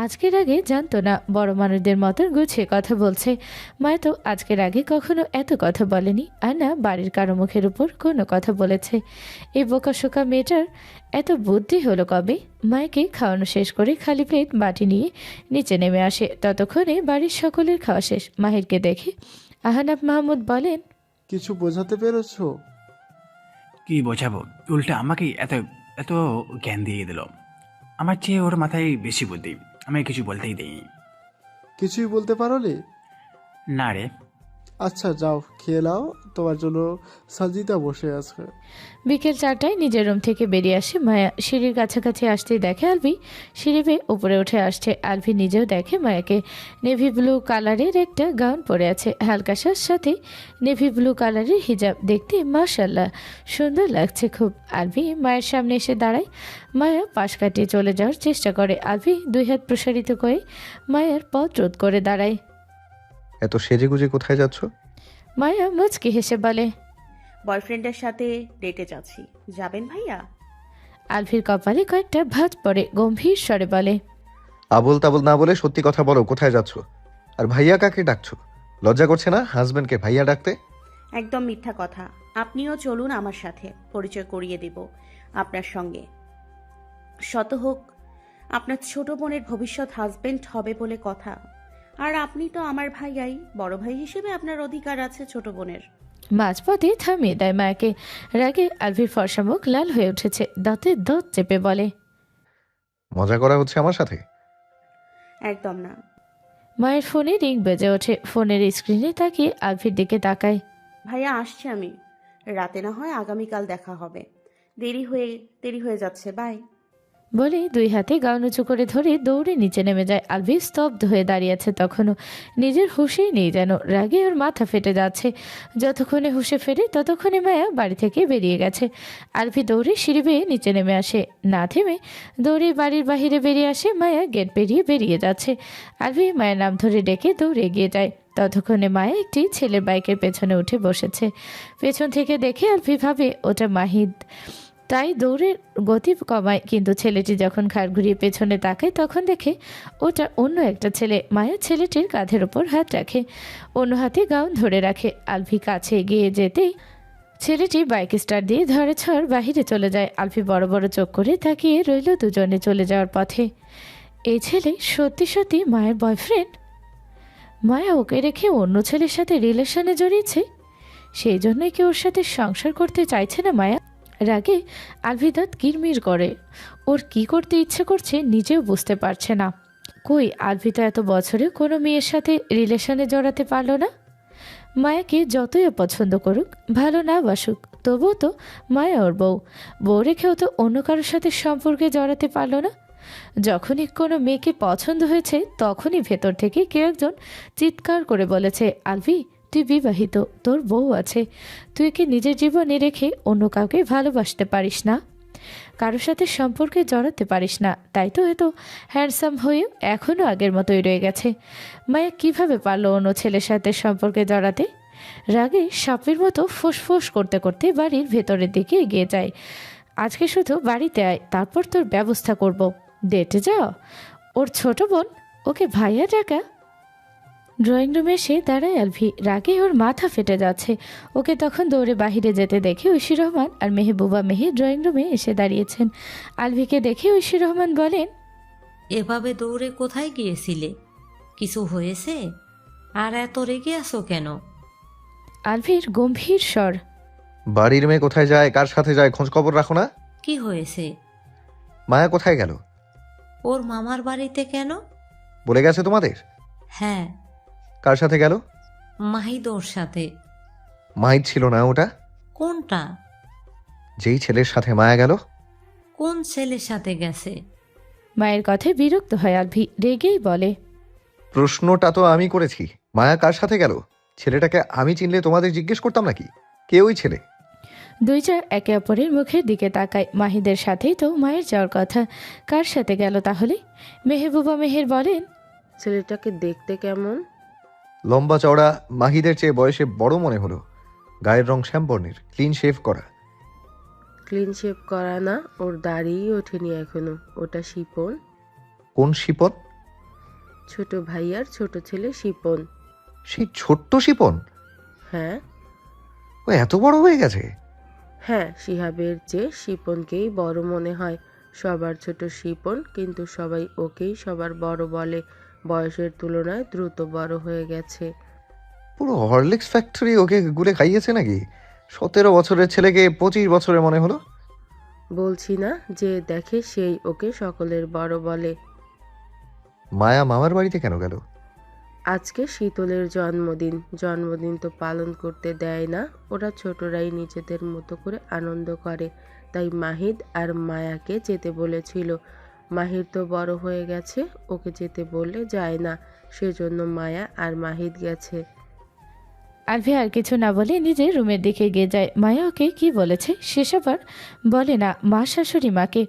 আজকের আগে জানতো না। বড় মানুষদের মতন গুছিয়ে কথা বলছে। মায়া তো আজকের আগে কখনো এত কথা বলেনি, আর না বাড়ির কারো মুখের উপর কোনো কথা বলেছে। এই বোকাশোকা মেয়েটার এত বুদ্ধি হলো কবে? মায়াকে খাওয়ানো শেষ করে খালি প্লেট বাটি নিয়ে নিচে নেমে আসে। ততক্ষণে বাড়ির সকলের খাওয়া শেষ। মাহিরকে দেখে আহনাব মাহমুদ বলেন,
কিছু বোঝাতে পেরেছো?
কি বোঝাবো? উল্টা আমাকেই এত এত জ্ঞান দিয়ে দিল। আমার চেয়ে ওর মাথায় বেশি বুদ্ধি, আমাকে কিছু বলতেই দেয়নি।
কিছুই বলতে পারোনি?
না রে।
আচ্ছা যাও খেয়ে নাও, তোমার জন্য সাজিদা বসে আছে।
বিকেল 4টায় নিজের রুম থেকে বেরিয়ে আসে মায়া। সিঁড়ির কাছাকাছি আসতেই দেখে আলভি সিঁড়ি বেয়ে উপরে উঠে আসছে। আলভি নিজেও দেখে মায়াকে। নেভি ব্লু কালারের একটা গাউন পরে আছে, হালকা সাথে নেভি ব্লু কালারের হিজাব। দেখতে মাশাআল্লাহ সুন্দর লাগছে খুব। আলভি মায়ের সামনে এসে দাঁড়ায়। মায়া পাশ কাটিয়ে চলে যাওয়ার চেষ্টা করে। আলভি 2 হাত প্রসারিত করে মায়ার পথ রোধ করে দাঁড়ায়।
এত সেজেগুজে কোথায় যাচ্ছ?
মায়া মুচকি হেসে বলে,
বয়ফ্রেন্ডের সাথে ডেটে যাচ্ছি, যাবেন ভাইয়া?
আলভির কপালে কয়েকটা ভাঁজ পড়ে। গম্ভীর স্বরে বলে,
আবল তাবল না বলে সত্যি কথা বলো, কোথায় যাচ্ছ? আর ভাইয়া কাকে ডাকছো? লজ্জা করছে না হাজবেন্ডকে ভাইয়া ডাকতে?
একদম মিথ্যা কথা। আপনিও চলুন আমার সাথে, পরিচয় করিয়ে দেব আপনার সঙ্গে। শত হোক আপনার ছোট বোনের ভবিষ্যৎ হাজবেন্ড হবে বলে কথা। আর আপনি তো আমার ভাইয়াই, বড় ভাই হিসেবে আপনার অধিকার আছে ছোট বোনের।
মাঝপথে থামিয়ে দেয় মায়াকে। রাগে আলভির ফর্সা মুখ লাল হয়ে উঠেছে। দাঁতে দাঁত চেপে বলে,
মজা করা হচ্ছে আমার সাথে?
একদম না।
মায়ের ফোনে রিং বেজে ওঠে। ফোনের স্ক্রিনে তাকিয়ে আলভির দিকে তাকায়।
ভাইয়া আসছি আমি, রাতে না হয় আগামীকাল দেখা হবে। দেরি হয়ে যাচ্ছে, বাই।
বলে 2 হাতে গাউন উঁচু করে ধরে দৌড়ে নিচে নেমে যায়। আলভি স্তব্ধ হয়ে দাঁড়িয়ে আছে তখনও। নিজের হুঁশেই নেই যেন। রাগে ওর মাথা ফেটে যাচ্ছে। যতক্ষণে হুঁশে ফেরে ততক্ষণে মায়া বাড়ি থেকে বেরিয়ে গেছে। আলভি দৌড়ে সিঁড়ি বেয়ে নিচে নেমে আসে। না থেমে দৌড়ে বাড়ির বাহিরে বেরিয়ে আসে। মায়া গেট পেরিয়ে বেরিয়ে যাচ্ছে। আলভি মায়ের নাম ধরে ডেকে দৌড়ে এগিয়ে যায়। ততক্ষণে মায়া একটি ছেলের বাইকের পেছনে উঠে বসেছে। পেছন থেকে দেখে আলভি ভাবে ওটা মাহিদ, তাই দৌড়ের গতি কমায়। কিন্তু ছেলেটি যখন ঘাড় ঘুরিয়ে পেছনে তাকায় তখন দেখে ওটা অন্য একটা ছেলে। মায়া ছেলেটির কাঁধের ওপর হাত রাখে, অন্য হাতে গাউন ধরে রাখে। আলভি কাছে এগিয়ে যেতেই ছেলেটি বাইক স্টার্ট দিয়ে ধরে ছড় বাহিরে চলে যায়। আলভি বড় বড় চোখ করে তাকিয়ে রইল দুজনে চলে যাওয়ার পথে। এই ছেলে সত্যি সত্যি মায়ের বয়ফ্রেন্ড? মায়া ওকে রেখে অন্য ছেলের সাথে রিলেশনে জড়িয়েছে, সেই জন্যই কি ওর সাথে সংসার করতে চাইছে না মায়া? রাগে আলভি দাঁত কিরমির করে। ওর কি করতে ইচ্ছে করছে নিজেও বুঝতে পারছে না। কই আলভি তো এত বছরে কোনো মেয়ের সাথে রিলেশনে জড়াতে পারলো না। মায়াকে যতই অপছন্দ করুক, ভালো না বাসুক, তবুও তো মায়া ওর বউ রেখেও তো অন্য কারোর সাথে সম্পর্কে জড়াতে পারলো না। যখনই কোনো মেয়েকে পছন্দ হয়েছে তখনই ভেতর থেকে কেউ একজন চিৎকার করে বলেছে, আলভি তুই বিবাহিত, তোর বউ আছে, তুই কি নিজের জীবনে রেখে অন্য কাউকে ভালোবাসতে পারিস না, কারোর সাথে সম্পর্কে জড়াতে পারিস না। তাই তো এত হ্যান্ডসাম হয়েও এখনও আগের মতোই রয়ে গেছে। মায়া কিভাবে পারলো অন্য ছেলের সাথে সম্পর্কে জড়াতে? রাগে সাপের মতো ফোঁস করতে করতে বাড়ির ভেতরের দিকে এগিয়ে যায়। আজকে শুধু বাড়িতে আয়, তারপর তোর ব্যবস্থা করব। ডেটে যাও। ওর ছোট বোন, ওকে ভাইয়া ডাকা। ড্রয়িং রুমে এসে দাঁড়ায় আলভি। রাগে ওর মাথা ফেটে যাচ্ছে। ওকে তখন দৌড়ে বাহিরে যেতে দেখে ঐশী রহমান আর মেহবুবা মেহের ড্রয়িং রুমে এসে দাঁড়িয়েছেন। আলভিকে দেখে ঐশী রহমান বলেন,
এভাবে দৌড়ে কোথায় গিয়েছিলে? কিছু হয়েছে? আর এত রেগে আছো কেন?
আলভির গম্ভীর স্বর।
বাড়ির মেয়ে কোথায় যায়, কার সাথে যায়, খোঁজ খবর রাখো না?
কি হয়েছে?
মায়া কোথায় গেল?
ওর মামার বাড়িতে কেন?
বলে গেছে তোমাদের?
হ্যাঁ,
কার সাথে গেল?
মাহিদ ওর সাথে।
মাহিদ ছিল না ওটা?
কোনটা?
যেই ছেলের সাথে মায়া গেল।
কোন ছেলের সাথে গেছে?
মায়ের কথায় বিরক্ত হয় আলভি। রেগেই বলে,
প্রশ্নটা তো আমি করেছি, মায়া কার সাথে গেল? ছেলেটাকে আমি চিনলে তোমাদের জিজ্ঞেস করতাম নাকি কে ওই ছেলে?
দুইজন একে অপরের মুখের দিকে তাকায়। মাহিদের সাথেই তো মায়ের যাওয়ার কথা, কার সাথে গেল তাহলে? মেহবুবা মেহের বলেন,
ছেলেটাকে দেখতে কেমন?
লম্বা চওড়া, মাহিদের চেয়ে বয়সে বড় মনে হলো। গায়ের রং শ্যামবর্ণের, ক্লিন শেভ করা।
ক্লিন শেভ করা না, ওর দাড়িই ওঠেনি এখনো। ওটা শিপন।
কোন শিপন?
ছোট ভাইয়ার ছোট ছেলে শিপন।
সেই ছোট্ট শিপন?
হ্যাঁ
ও এত বড় হয়ে গেছে?
হ্যাঁ, শিহাবের চেয়ে শিপনকেই বড় মনে হয়। সবার ছোট শিপন, কিন্তু সবাই ওকেই সবার বড় বলে। বয়সের তুলনায় দ্রুত বড় হয়ে গেছে।
পুরো হরলিক্স ফ্যাক্টরি ওকে গুলে খাইয়েছে নাকি? 17 বছরের ছেলেকে 25 বছরের মনে হলো।
বলছি না, যে দেখে সেই ওকে সকলের বড় বলে।
মায়া মামার বাড়িতে কেন গেল?
আজকে শীতলের জন্মদিন। জন্মদিন তো পালন করতে দেয় না, ওরা ছোটরাই নিজেদের মতো করে আনন্দ করে। তাই মাহিদ আর মায়াকে যেতে বলেছিল। মাহির তো বড় হয়ে গেছে, ওকে যেতে বললে যায় না, সেজন্য মায়া আর মাহিদ গেছে।
আলভি আর কিছু না বলে নিজের রুমের দিকে এগিয়ে যায়। মায়া ওকে কি বলেছে সেসব আর বলে না মা শাশুড়ি মাকে।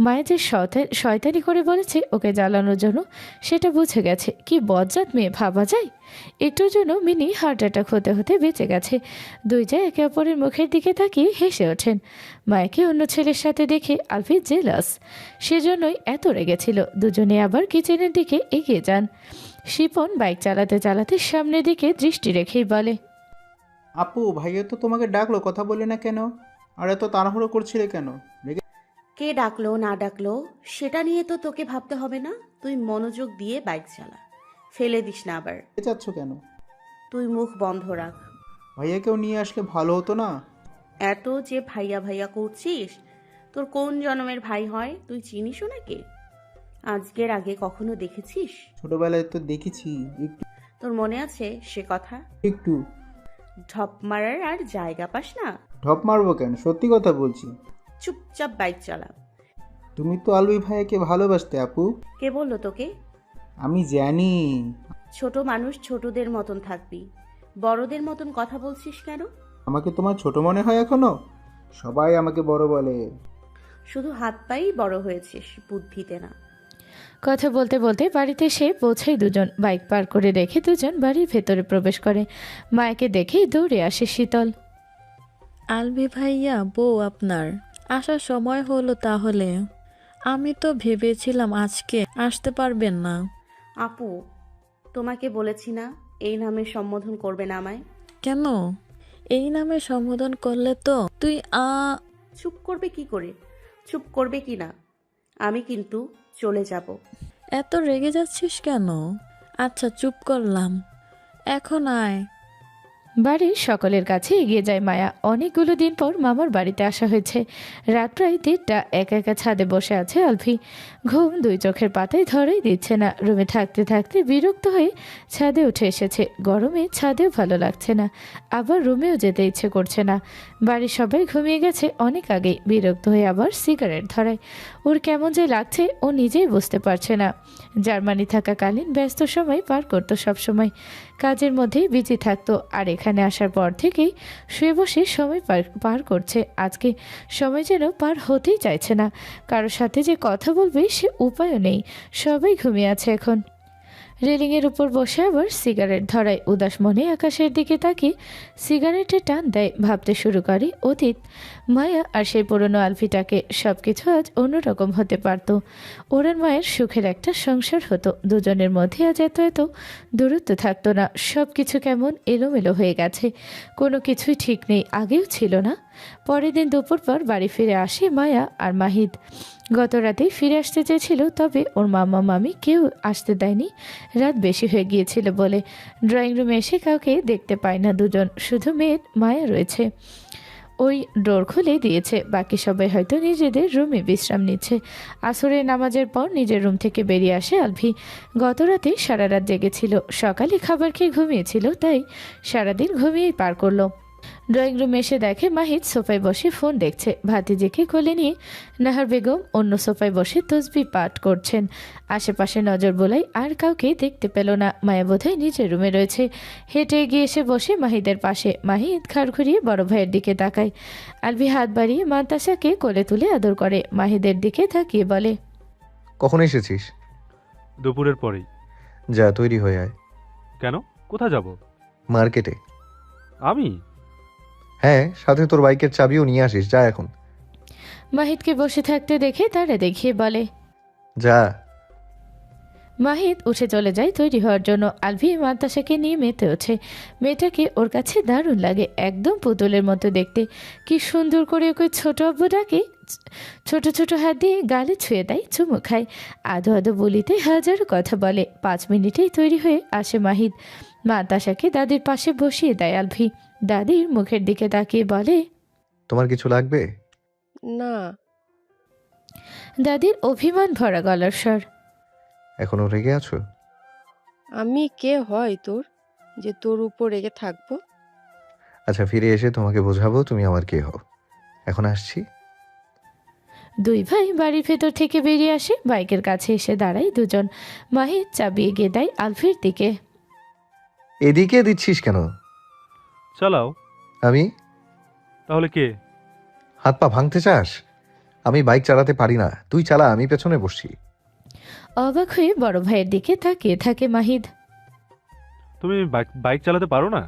মায়া যে শয়তানি করে বলেছে ওকে জ্বালানোর জন্য, সেটা বুঝে গেছে। কি বজ্জাত মেয়ে ভাবা যায়। একটুর জন্য মিনি হার্ট অ্যাটাক হতে হতে বেঁচে গেছে। দুইজন একে অপরের মুখের দিকে তাকিয়ে হেসে ওঠেন। মায়াকে অন্য ছেলের সাথে দেখে আলভি জেলাস, সেজন্যই এত রেগেছিল। দুজনে আবার কিচেনের দিকে এগিয়ে যান। শিপন বাইক চালাতে চালাতে সামনের দিকে দৃষ্টি রেখেই বলে,
আপু, ভাইয়া তো তোমাকে ডাকলো, কথা বললে না কেন? আর এত তাড়াহুড়ো করছিলে কেন? রেগে
কে ডাকলো না ডাকলো সেটা নিয়ে তো তোকে ভাবতে হবে না। তুই মনোযোগ দিয়ে বাইক চালা, ফেলে দিস না আবার।
যাচ্ছ কেন?
তুই মুখ বন্ধ রাখ।
ভাইয়াকেও নিয়ে আসলে ভালো হতো না?
এত যে ভাইয়া ভাইয়া করছিস, তোর কোন জন্মের ভাই হয় তুই চিনিসও নাকি? আজকের আগে কখনো দেখেছিস?
ছোটবেলায় তো দেখেছি একটু
তোর মনে আছে সে কথা?
একটু।
ঢপ মারার আর জায়গা পাস না।
ঢপ মারবো কেন? সত্যি কথা বলছি।
চুপচাপ বাইক চালা।
তুমি তো আলুই ভাইয়াকে ভালোবাসতে আপু।
কে বললো তোকে?
আমি জানি।
ছোট মানুষ ছোটদের মতন থাকবি, বড়দের মতন কথা বলছিস কেন?
আমাকে তোমার ছোট মনে হয় এখনো? সবাই আমাকে বড় বলে।
শুধু হাত পাই বড় হয়েছিস, বুদ্ধিতে না।
কথা বলতে বলতে বাড়িতে এসে পৌঁছায় দুজন। বাইক পার করে রেখে দুজন বাড়ির ভেতরে প্রবেশ করে। মায়াকে দেখেই দৌড়ে আসে শীতল।
আলভি ভাইয়া, বউ আপনার আসার সময় হলো তাহলে। আমি তো ভেবেছিলাম আজকে আসতে পারবেন না।
আপু, তোমাকে বলেছি না এই নামে সম্বোধন করবে না আমায়।
কেন? এই নামে সম্বোধন করলে তো তুই
চুপ করবে কি করে? চুপ করবে কি না? আমি কিন্তু চলে যাব।
এত রেগে যাচ্ছিস কেন? আচ্ছা চুপ করলাম, এখন আয়।
বাড়ির সকলের কাছে এগিয়ে যায় মায়া। অনেকগুলো দিন পর মামার বাড়িতে আসা হয়েছে। রাত প্রায় 1:30। একা একা ছাদে বসে আছে আলফি। ঘুম দুই চোখের পাতায় ধরেই দিচ্ছে না। রুমে থাকতে থাকতে বিরক্ত হয়ে ছাদে উঠে এসেছে। গরমে ছাদেও ভালো লাগছে না, আবার রুমেও যেতে ইচ্ছে করছে না। বাড়ির সবাই ঘুমিয়ে গেছে অনেক আগেই। বিরক্ত হয়ে আবার সিগারেট ধরায়। ওর কেমন যে লাগছে ও নিজেই বুঝতে পারছে না। জার্মানি থাকাকালীন ব্যস্ত সময় পার করতো সবসময়, কাজের মধ্যেই বিজি থাকতো। আর এখানে আসার পর থেকেই শুয়ে বসে সময় পার করছে। আজকে সময় যেন পার হতেই চাইছে না। কারোর সাথে যে কথা বলবে সে উপায়ও নেই। সবাই ঘুমিয়ে আছে এখন। রেলিংয়ের উপর বসে আবার সিগারেট ধরায় উদাস মনে আকাশের দিকে তাকিয়ে সিগারেটে টান দেয়। ভাবতে শুরু করে অতীত, মায়া আর সেই পুরনো আলফিটাকে। সবকিছু আজ অন্যরকম হতে পারত। ওরার মায়ের সুখের একটা সংসার হতো। দুজনের মধ্যে আজ এত এত দূরত্ব থাকতো না। সব কিছু কেমন এলোমেলো হয়ে গেছে, কোনো কিছুই ঠিক নেই, আগেও ছিল না। পরের দিন দুপুর পর বাড়ি ফিরে আসে মায়া আর মাহিদ। গত রাতেই ফিরে আসতে চেয়েছিল, তবে ওর মামা মামি কেউ আসতে দেয়নি, রাত বেশি হয়ে গিয়েছিল বলে। ড্রয়িং রুমে এসে কাউকে দেখতে পায় না দুজন, শুধু মেয়ে মায়া রয়েছে। ওই ডোর খুলে দিয়েছে, বাকি সবাই হয়তো নিজেদের রুমে বিশ্রাম নিচ্ছে। আসরের নামাজের পর নিজের রুম থেকে বেরিয়ে আসে আলভি। গত রাতে সারা রাত জেগেছিল, সকালে খাবার খেয়ে ঘুমিয়েছিল, তাই সারাদিন ঘুমিয়েই পার করলো। ড্রয়িং রুমে এসে দেখে মাহিদ সোফায় বসে ফোন দেখছে। ভাতিজিকে কোলে নিয়ে নাহার বেগম অন্য সোফায় বসে তসবি পাঠ করছেন। আশেপাশে নজর বোলাই আর কাউকে দেখতে পেল না। মায়া বোধহয় নিজের রুমে রয়েছে। হেঁটে এগিয়ে এসে বসে মাহিদের পাশে। মাহিদ ঘাড় ঘুরিয়ে বড় ভাইয়ের দিকে তাকায়। আলভি হাত বাড়িয়ে মান্তাসাকে কোলে তুলে আদর করে। মাহিদের দিকে তাকিয়ে বলে,
কখন এসেছিস?
দুপুরের পরেই।
যা, তৈরি হয়ে আয়।
কেন? কোথায় যাব?
মার্কেটে।
আমি?
হ্যাঁ, সাথে তোর বাইকের চাবিও নিয়ে আসিস। যা এখন।
মাহিদকে বসে থাকতে দেখে তারা দেখিয়ে বলে,
যা।
মাহিদ উঠে চলে যায় তৈরি হওয়ার জন্য। আলভি মান্তাসাকে নিয়ে মেতে ওঠে। মেয়েটাকে ওর কাছে দারুণ লাগে, একদম পুতুলের মতো দেখতে। কি সুন্দর করে ওকে ছোট আব্বু ডাকে। ছোট ছোট হাত দিয়ে গালে ছুঁয়ে দেয়, চুমু খায়, আধো আধো বলিতে হাজারো কথা বলে। 5 মিনিটেই তৈরি হয়ে আসে মাহিদ। মান্তাসাকে দাদির পাশে বসিয়ে দেয় আলভি। দাদির মুখের দিকে তাকিয়ে বলে,
তোমার কিছু লাগবে?
না।
দাদির অভিমান ভরা গলার স্বর।
এখনো রেগে আছো?
আমি কে হয় তোর যে তোর উপর রেগে থাকবো?
আচ্ছা, ফিরে এসে তোমাকে বোঝাবো তুমি আমার কে হও। এখন আসছি।
দুই ভাই বাড়ির ভেতর থেকে বেরিয়ে আসে। বাইকের কাছে এসে দাঁড়ায় দুজন। মাহিদ চাবি এগিয়ে দেয় আলভির দিকে।
এদিকে দিচ্ছিস কেন?
চালাও।
আমি?
তাহলে কে?
হাত পা ভাঙতে চাস? আমি বাইক চালাতে পারি না, তুই চালা, আমি পেছনে বসছি।
অবাক হয়ে বড় ভাইয়ের দিকে তাকিয়ে থাকে মাহিদ।
তুমি বাইক চালাতে পারো না?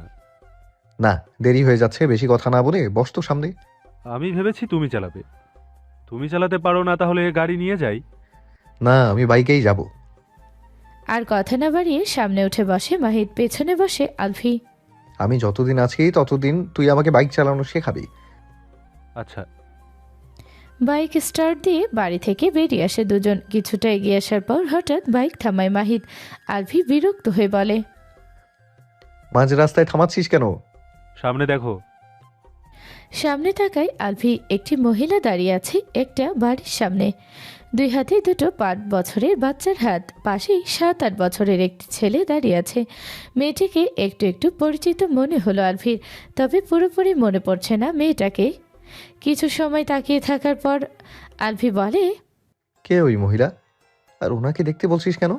না, দেরি হয়ে যাচ্ছে, বেশি কথা না বলে বস তো সামনে।
আমি ভেবেছি তুমি চালাবে। তুমি চালাতে পারো না, তাহলে গাড়ি নিয়ে যাই।
না, আমি বাইকেই যাব।
আর কথা না বাড়িয়ে সামনে উঠে বসে মাহিদ, পেছনে বসে আলভি।
আমি যতদিন আছি ততদিন তুই আমাকে বাইক চালানো শেখাবি।
আচ্ছা।
বাইক স্টার্ট দিয়ে বাড়ি থেকে বেরিয়ে আসে দুজন। কিছুটা এগিয়ে আসার পর হঠাৎ বাইক থামায় মাহিদ। আলভি বিরক্ত হয়ে বলে,
মাঝ রাস্তায় থামাচ্ছিস কেন?
সামনে দেখো।
সামনে তাকায় আলভি। একটি মহিলা দাঁড়িয়ে আছে একটা বাড়ির সামনে। 2 হাতে 2 5 বছরের বাচ্চার হাত। পাশেই 7-8 বছরের একটি ছেলে দাঁড়িয়ে আছে। মেয়েটিকে একটু একটু পরিচিত মনে হলো আলভির, তবে পুরোপুরি মনে পড়ছে না মেয়েটাকে। কিছু সময় তাকিয়ে থাকার পর আলভি বলে,
কে ওই মহিলা? আর ওনাকে দেখতে বলছিস কেন?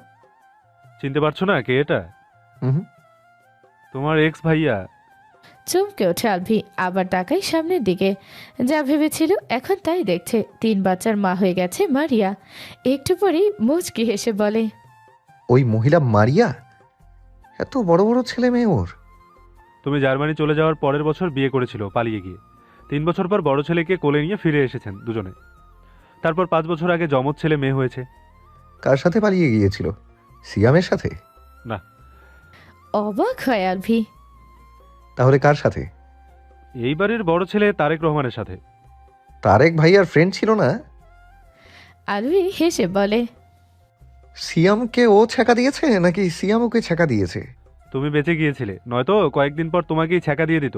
চিনতে পারছো না কে এটা?
হুম।
তোমার এক্স ভাইয়া।
চমকে ওঠে আলভি, আবার তাকাই সামনের দিকে। যা ভেবেছিল এখন তাই দেখছে। 3 বাচ্চার মা হয়ে গেছে মারিয়া। একটু পরেই মুচকি হেসে বলে,
ওই মহিলা মারিয়া? এত বড় বড় ছেলে মেয়ে ওর।
তুমি জার্মানি চলে যাওয়ার পরের বছর বিয়ে করেছিল পালিয়ে গিয়ে। 3 বছর পর বড় ছেলেকে কোলে নিয়ে ফিরে এসেছেন দুজনে। তারপর 5 বছর আগে যমজ ছেলে মেয়ে হয়েছে।
কার সাথে পালিয়ে গিয়েছিল? সিয়ামের সাথে?
না।
অবাক হয় আলভি।
তাহলে কার সাথে?
এইবারের বড় ছেলে তারেক রহমানের সাথে।
তারেক ভাইয়ার ফ্রেন্ড ছিল না?
আলভি হেসে বলে,
সিয়ামকে ও ছ্যাঁকা দিয়েছে নাকি সিয়াম ওকে ছ্যাঁকা দিয়েছে?
তুমি বেঁচে গিয়েছিলে, নয়তো কয়েকদিন পর তোমাকেই ছ্যাঁকা দিয়ে দিত।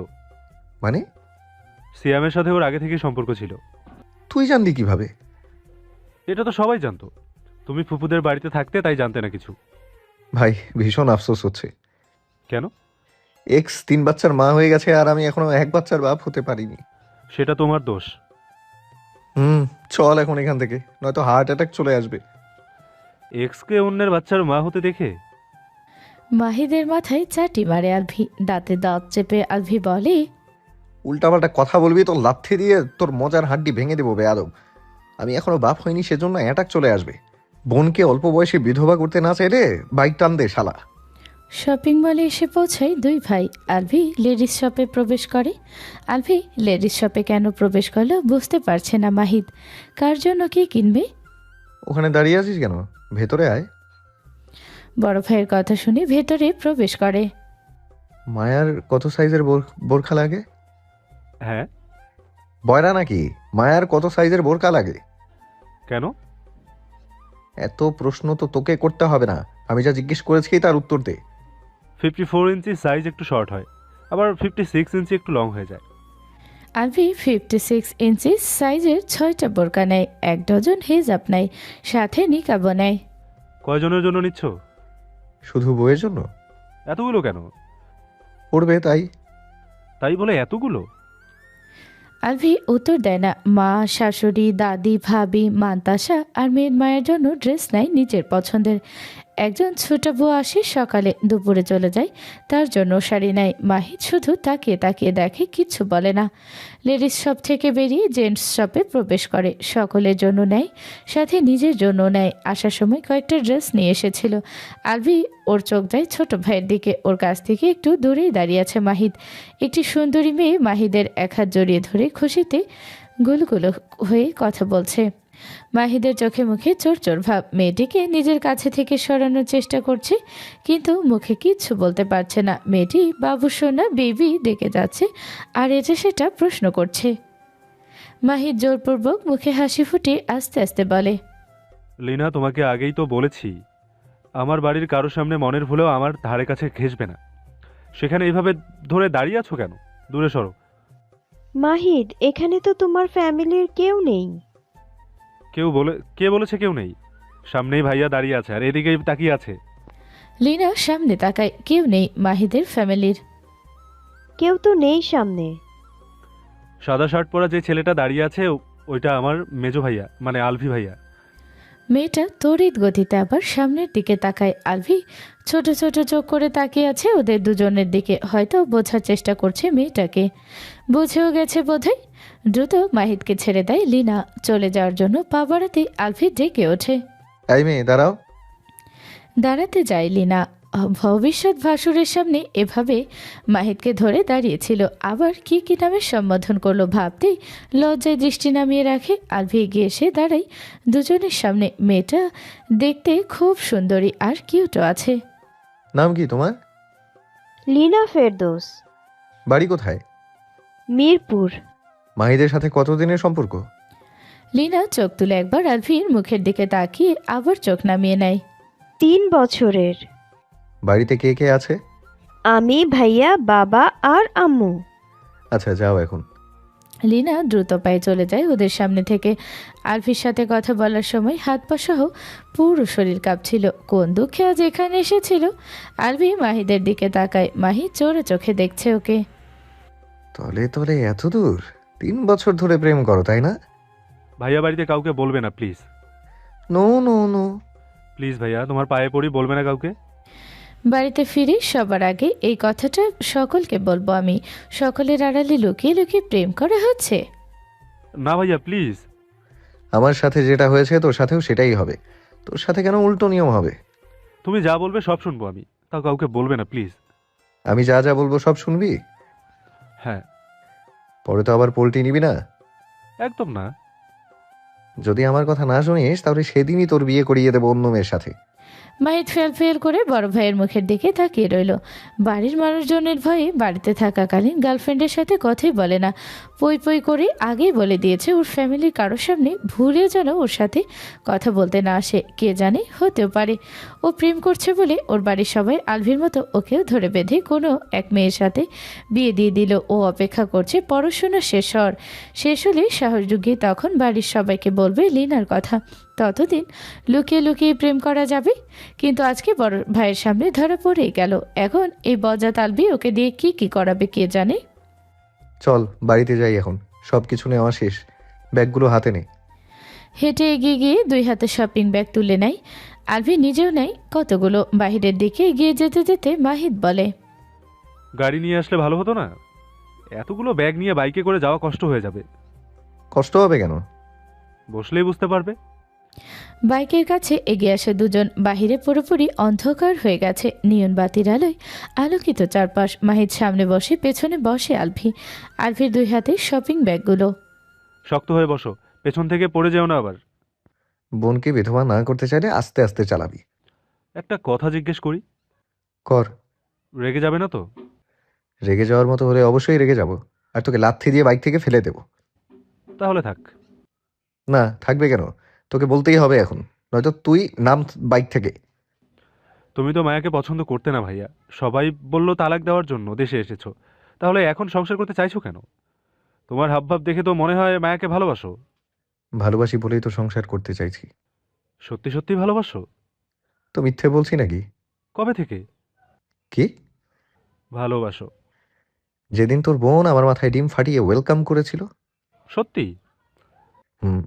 মানে?
সিয়ামের সাথে ওর আগে থেকেই সম্পর্ক ছিল।
তুই জানলি কিভাবে?
এটা তো সবাই জানতো, তুমি ফুপুদের বাড়িতে থাকতে, তাই জানতে না কিছু।
ভাই, ভীষণ আফসোস হচ্ছে।
কেন?
এক্স 3 বাচ্চার মা হয়ে গেছে আর আমি এখনো 1 বাচ্চার বাপ হতে পারিনি।
সেটা তোমার দোষ।
চল এখন এখান থেকে, নয়তো হার্ট অ্যাটাক চলে আসবে।
এক্সকে অন্যের বাচ্চার মা হতে দেখে
মাহিদের মাথায় চাটি মারে আলভি। দাঁতে দাঁত চেপে আলভি বলে,
উল্টাপাল্টা কথা বলবি তো লাথি দিয়ে তোর মজার হাড্ডি ভেঙে দেবো বেয়াদব। আমি এখনো বাপ হইনি, সেজন্য অ্যাটাক চলে আসবে। বোনকে অল্প বয়সে বিধবা করতে না চাইলে বাইক টান দে শালা।
শপিং মলে এসে পৌঁছায় দুই ভাই। আলভি লেডিস শপে প্রবেশ করে। আলভি লেডিস শপে কেন প্রবেশ করলো বুঝতে পারছে না মাহিদ। কার জন্য কি কিনবে?
ওখানে দাঁড়িয়ে আছিস কেন? ভেতরে আয়।
বড় ভাইয়ের কথা শুনে ভেতরে প্রবেশ করে।
মায়ার কত সাইজের বোরখা লাগে?
হ্যাঁ।
বয়রা নাকি? মায়ার কত সাইজের বোরকা লাগে?
কেন?
এত প্রশ্ন তো তোকে করতে হবে না, আমি যা জিজ্ঞেস করেছি তার উত্তর দে।
54 ইঞ্চি সাইজ একটু শর্ট হয়, আবার 56 ইঞ্চি একটু লং হয়ে যায়।
আলভি 56 ইঞ্চি সাইজের 6টা বোরকা নেয়, 1 ডজন হিজাব নেয়, সাথে নিকাবও নেয়।
কয়জনের জন্য নিচ্ছ?
শুধু বইয়ের জন্য?
এতগুলো কেন?
পড়বে তাই।
তাই বলে এতগুলো?
আলভি উত্তর দেয় না। মা, শাশুড়ি, দাদি, ভাবি, মান্তাসা আর মেয়ের মায়ের জন্য ড্রেস নেয় নিজের পছন্দের। একজন ছোট বউ আসে সকালে, দুপুরে চলে যায়, তার জন্য শাড়ি নেয়। মাহিদ শুধু তাকিয়ে তাকিয়ে দেখে, কিচ্ছু বলে না। লেডিস শপ থেকে বেরিয়ে জেন্টস শপে প্রবেশ করে, সকলের জন্য নেয়, সাথে নিজের জন্য নেয়। আসার সময় কয়েকটা ড্রেস নিয়ে এসেছিল। আলভি ওর চোখ যায় ছোট ভাইয়ের দিকে। ওর কাছ থেকে একটু দূরেই দাঁড়িয়ে আছে মাহিদ। একটি সুন্দরী মেয়ে মাহিদের এক হাত জড়িয়ে ধরে খুশিতে গুলগুলো হয়ে কথা বলছে। মাহিদের চোখে মুখে চোর চোর ভাব। মেয়েটিকে নিজের কাছে থেকে সরানোর চেষ্টা করছে, কিন্তু মুখে কিচ্ছু বলতে পারছে না। মেয়েটি বাবু সোনা বেবি ডেকে যাচ্ছে, আর এটা সেটা প্রশ্ন করছে। মাহিদ জোরপূর্বক মুখে হাসি ফুটিয়ে আস্তে আস্তে বলে,
লিনা, তোমাকে আগেই তো বলেছি আমার বাড়ির কারোর সামনে মনের ভুলেও আমার ধারে কাছে ঘেসবে না। সেখানে এইভাবে ধরে দাঁড়িয়ে আছো কেন? দূরে সরো।
মাহিদ, এখানে তো তোমার ফ্যামিলির কেউ নেই।
কে বলেছে কেউ নেই? সামনেই ভাইয়া দাঁড়িয়ে আছে আর এদিকেই তাকিয়ে আছে।
লিনা সামনে তাকায়, কেউ নেই মাহিদের ফ্যামিলির।
কেউ তো নেই সামনে।
সাদা শার্ট পরা যে ছেলেটা দাঁড়িয়ে আছে ওইটা আমার মেজো ভাইয়া, মানে আলভি ভাইয়া।
মেয়েটা তড়িৎ গতিতে আবার সামনের দিকে তাকায়। আলভি ছোট ছোট চোখ করে তাকিয়ে আছে ওদের দুজনের দিকে, হয়তো বোঝার চেষ্টা করছে মেয়েটাকে। বুঝেও গেছে বোধহয়। দ্রুত মাহিদকে ছেড়ে দেয় লিনা। চলে যাওয়ার জন্য পা বাড়াতে আলভি ডেকে ওঠে,
এই মেয়ে দাঁড়াও।
দাঁড়াতে যায় লিনা। ভবিষ্যৎ ভাসুরের সামনে এভাবে মাহিদকে ধরে দাঁড়িয়েছিল, আবার কি কি নামে সম্বোধন করলো ভাবতেই লজ্জায় দৃষ্টি নামিয়ে রাখে। আলভি এগিয়ে এসে দাঁড়াই দুজনের সামনে। মেয়েটা দেখতে খুব সুন্দরী আর কিউটও আছে।
নাম কি তোমার?
লিনা ফেরদৌস।
বাড়ি কোথায়?
মিরপুর।
মাহিদের সাথে কতদিনের সম্পর্ক?
লিনা চোখ তুলে একবার আলভির মুখের দিকে তাকিয়ে আবার চোখ নামিয়ে নেয়।
3 বছরের।
বাড়িতে কে কে আছে?
আমি, ভাইয়া, বাবা আর আম্মু।
আচ্ছা যাও এখন।
লিনা দ্রুত পায়ে চলে যায় ওদের সামনে থেকে। আলভির সাথে কথা বলার সময় হাত পা সহ পুরো শরীর কাঁপছিল। কোন দুঃখে আজ এখানে এসেছিল। আলভি মাহিদের দিকে তাকায়। মাহি চোরে চোখে দেখছে ওকে।
তলে তলে এত দূর? 3 বছর ধরে প্রেম করো তাই না?
ভাইয়া বাড়িতে কাউকে বলবে না please.
No no no
please ভাইয়া, তোমার পায়ে পড়ি, বলবে না কাউকে।
বাড়িতে ফিরে সবার আগে এই কথাটা সকলকে বলবো আমি। সকলের আড়ালে লুকিয়ে লুকিয়ে প্রেম করা হচ্ছে।
না ভাইয়া প্লিজ।
আমার সাথে যেটা হয়েছে তোর সাথেও সেটাই হবে। তোর সাথে কেন উল্টো নিয়ম হবে?
তুমি যা বলবে সব শুনবো আমি, তাও কাউকে বলবে না প্লিজ।
আমি যা যা বলবো সব শুনবি?
হ্যাঁ।
পরে তো আবার পোল্টি নিবি না?
একদম না।
যদি আমার কথা না শুনিস তাহলে সেদিনই তোর বিয়ে করিয়ে দেবো অন্য মেয়ের সাথে।
মাহিদ ফেল করে বড় ভাইয়ের মুখের দিকে তাকিয়ে রইল। বাড়ির মানুষজনের ভয়ে বাড়িতে থাকাকালীন গার্লফ্রেন্ডের সাথে কথাই বলে না। পই করে আগেই বলে দিয়েছে ওর ফ্যামিলির কারোর সামনে ভুলেও যেন ওর সাথে কথা বলতে না আসে। কে জানে, হতেও পারে ও প্রেম করছে বলে ওর বাড়ির সবাই আলভির মতো ওকেও ধরে বেঁধে কোনো এক মেয়ের সাথে বিয়ে দিয়ে দিল। ও অপেক্ষা করছে পড়াশোনা শেষ হলে সাহস জুগিয়ে তখন বাড়ির সবাইকে বলবে লিনার কথা। ততদিন লুকিয়ে লুকিয়ে প্রেম করা যাবে। কিন্তু আজকে বড় ভাইয়ের সামনে ধরা পড়েই গেল। এখন এই বজ্জা তালবি ওকে দিয়ে কি কি করাবে কে জানে।
চল বাড়িতে যাই এখন, সব কিছু নেওয়া শেষ, ব্যাগগুলো হাতে নে।
হেঁটে এগিয়ে গিয়ে 2 হাতে শপিং ব্যাগ তুলে নেয়। আলভি নিজেও নেয় কতগুলো। বাহিরের দিকে এগিয়ে যেতে যেতে মাহিদ বলে,
গাড়ি নিয়ে আসলে ভালো হতো না? এতগুলো ব্যাগ নিয়ে বাইকে করে যাওয়া কষ্ট হয়ে যাবে।
কষ্ট হবে কেন?
বসলেই বুঝতে পারবে।
বাইকের কাছে এগিয়ে আসে দুজন। বাহিরে পুরোপুরি অন্ধকার হয়ে গেছে, নিয়ন বাতির আলোয় আলোকিত চারপাশ। মাহিদ সামনে বসে, পেছনে বসে আলভি। আলভির দুই হাতে শপিং ব্যাগগুলো।
শক্ত হয়ে বসো, পেছন থেকে পড়ে যেও না আবার।
বোনকে বিধবা না করতে চাইলে আস্তে আস্তে চালাবি।
একটা কথা জিজ্ঞেস করি,
কর।
রেগে যাবে না তো?
রেগে যাওয়ার মতো হলে অবশ্যই রেগে যাব, আর তোকে লাথি দিয়ে বাইক থেকে ফেলে দেব।
তাহলে থাক।
না, থাকবে কেন? তোকে বলতেই হবে এখন, নয়তো তুই নাম বাইক থেকে।
তুমি তো মায়াকে পছন্দ করতে না ভাইয়া, সবাই বললো তালাক দেওয়ার জন্য দেশে এসেছো, তাহলে এখন সংসার করতে চাইছো কেন? তোমার হাবভাব দেখে তো মনে হয় মায়াকে ভালোবাসো।
ভালোবাসি বলেই তো সংসার করতে চাইছি।
সত্যি সত্যি ভালোবাসো?
তো মিথ্যে বলছি নাকি?
কবে থেকে
কি?
ভালোবাসো?
যেদিন তোর বোন আমার মাথায় ডিম ফাটিয়ে ওয়েলকাম করেছিল।
সত্যি?
হুম।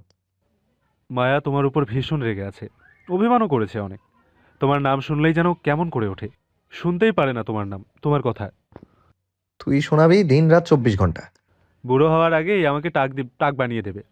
মায়া তোমার উপর ভীষণ রেগে আছে, অভিমানও করেছে অনেক। তোমার নাম শুনলেই যেন কেমন করে ওঠে, শুনতেই পারে না তোমার নাম, তোমার কথা।
তুই শোনাবি দিন রাত 24 ঘন্টা।
বুড়ো হওয়ার আগেই আমাকে টাক বানিয়ে দেবে।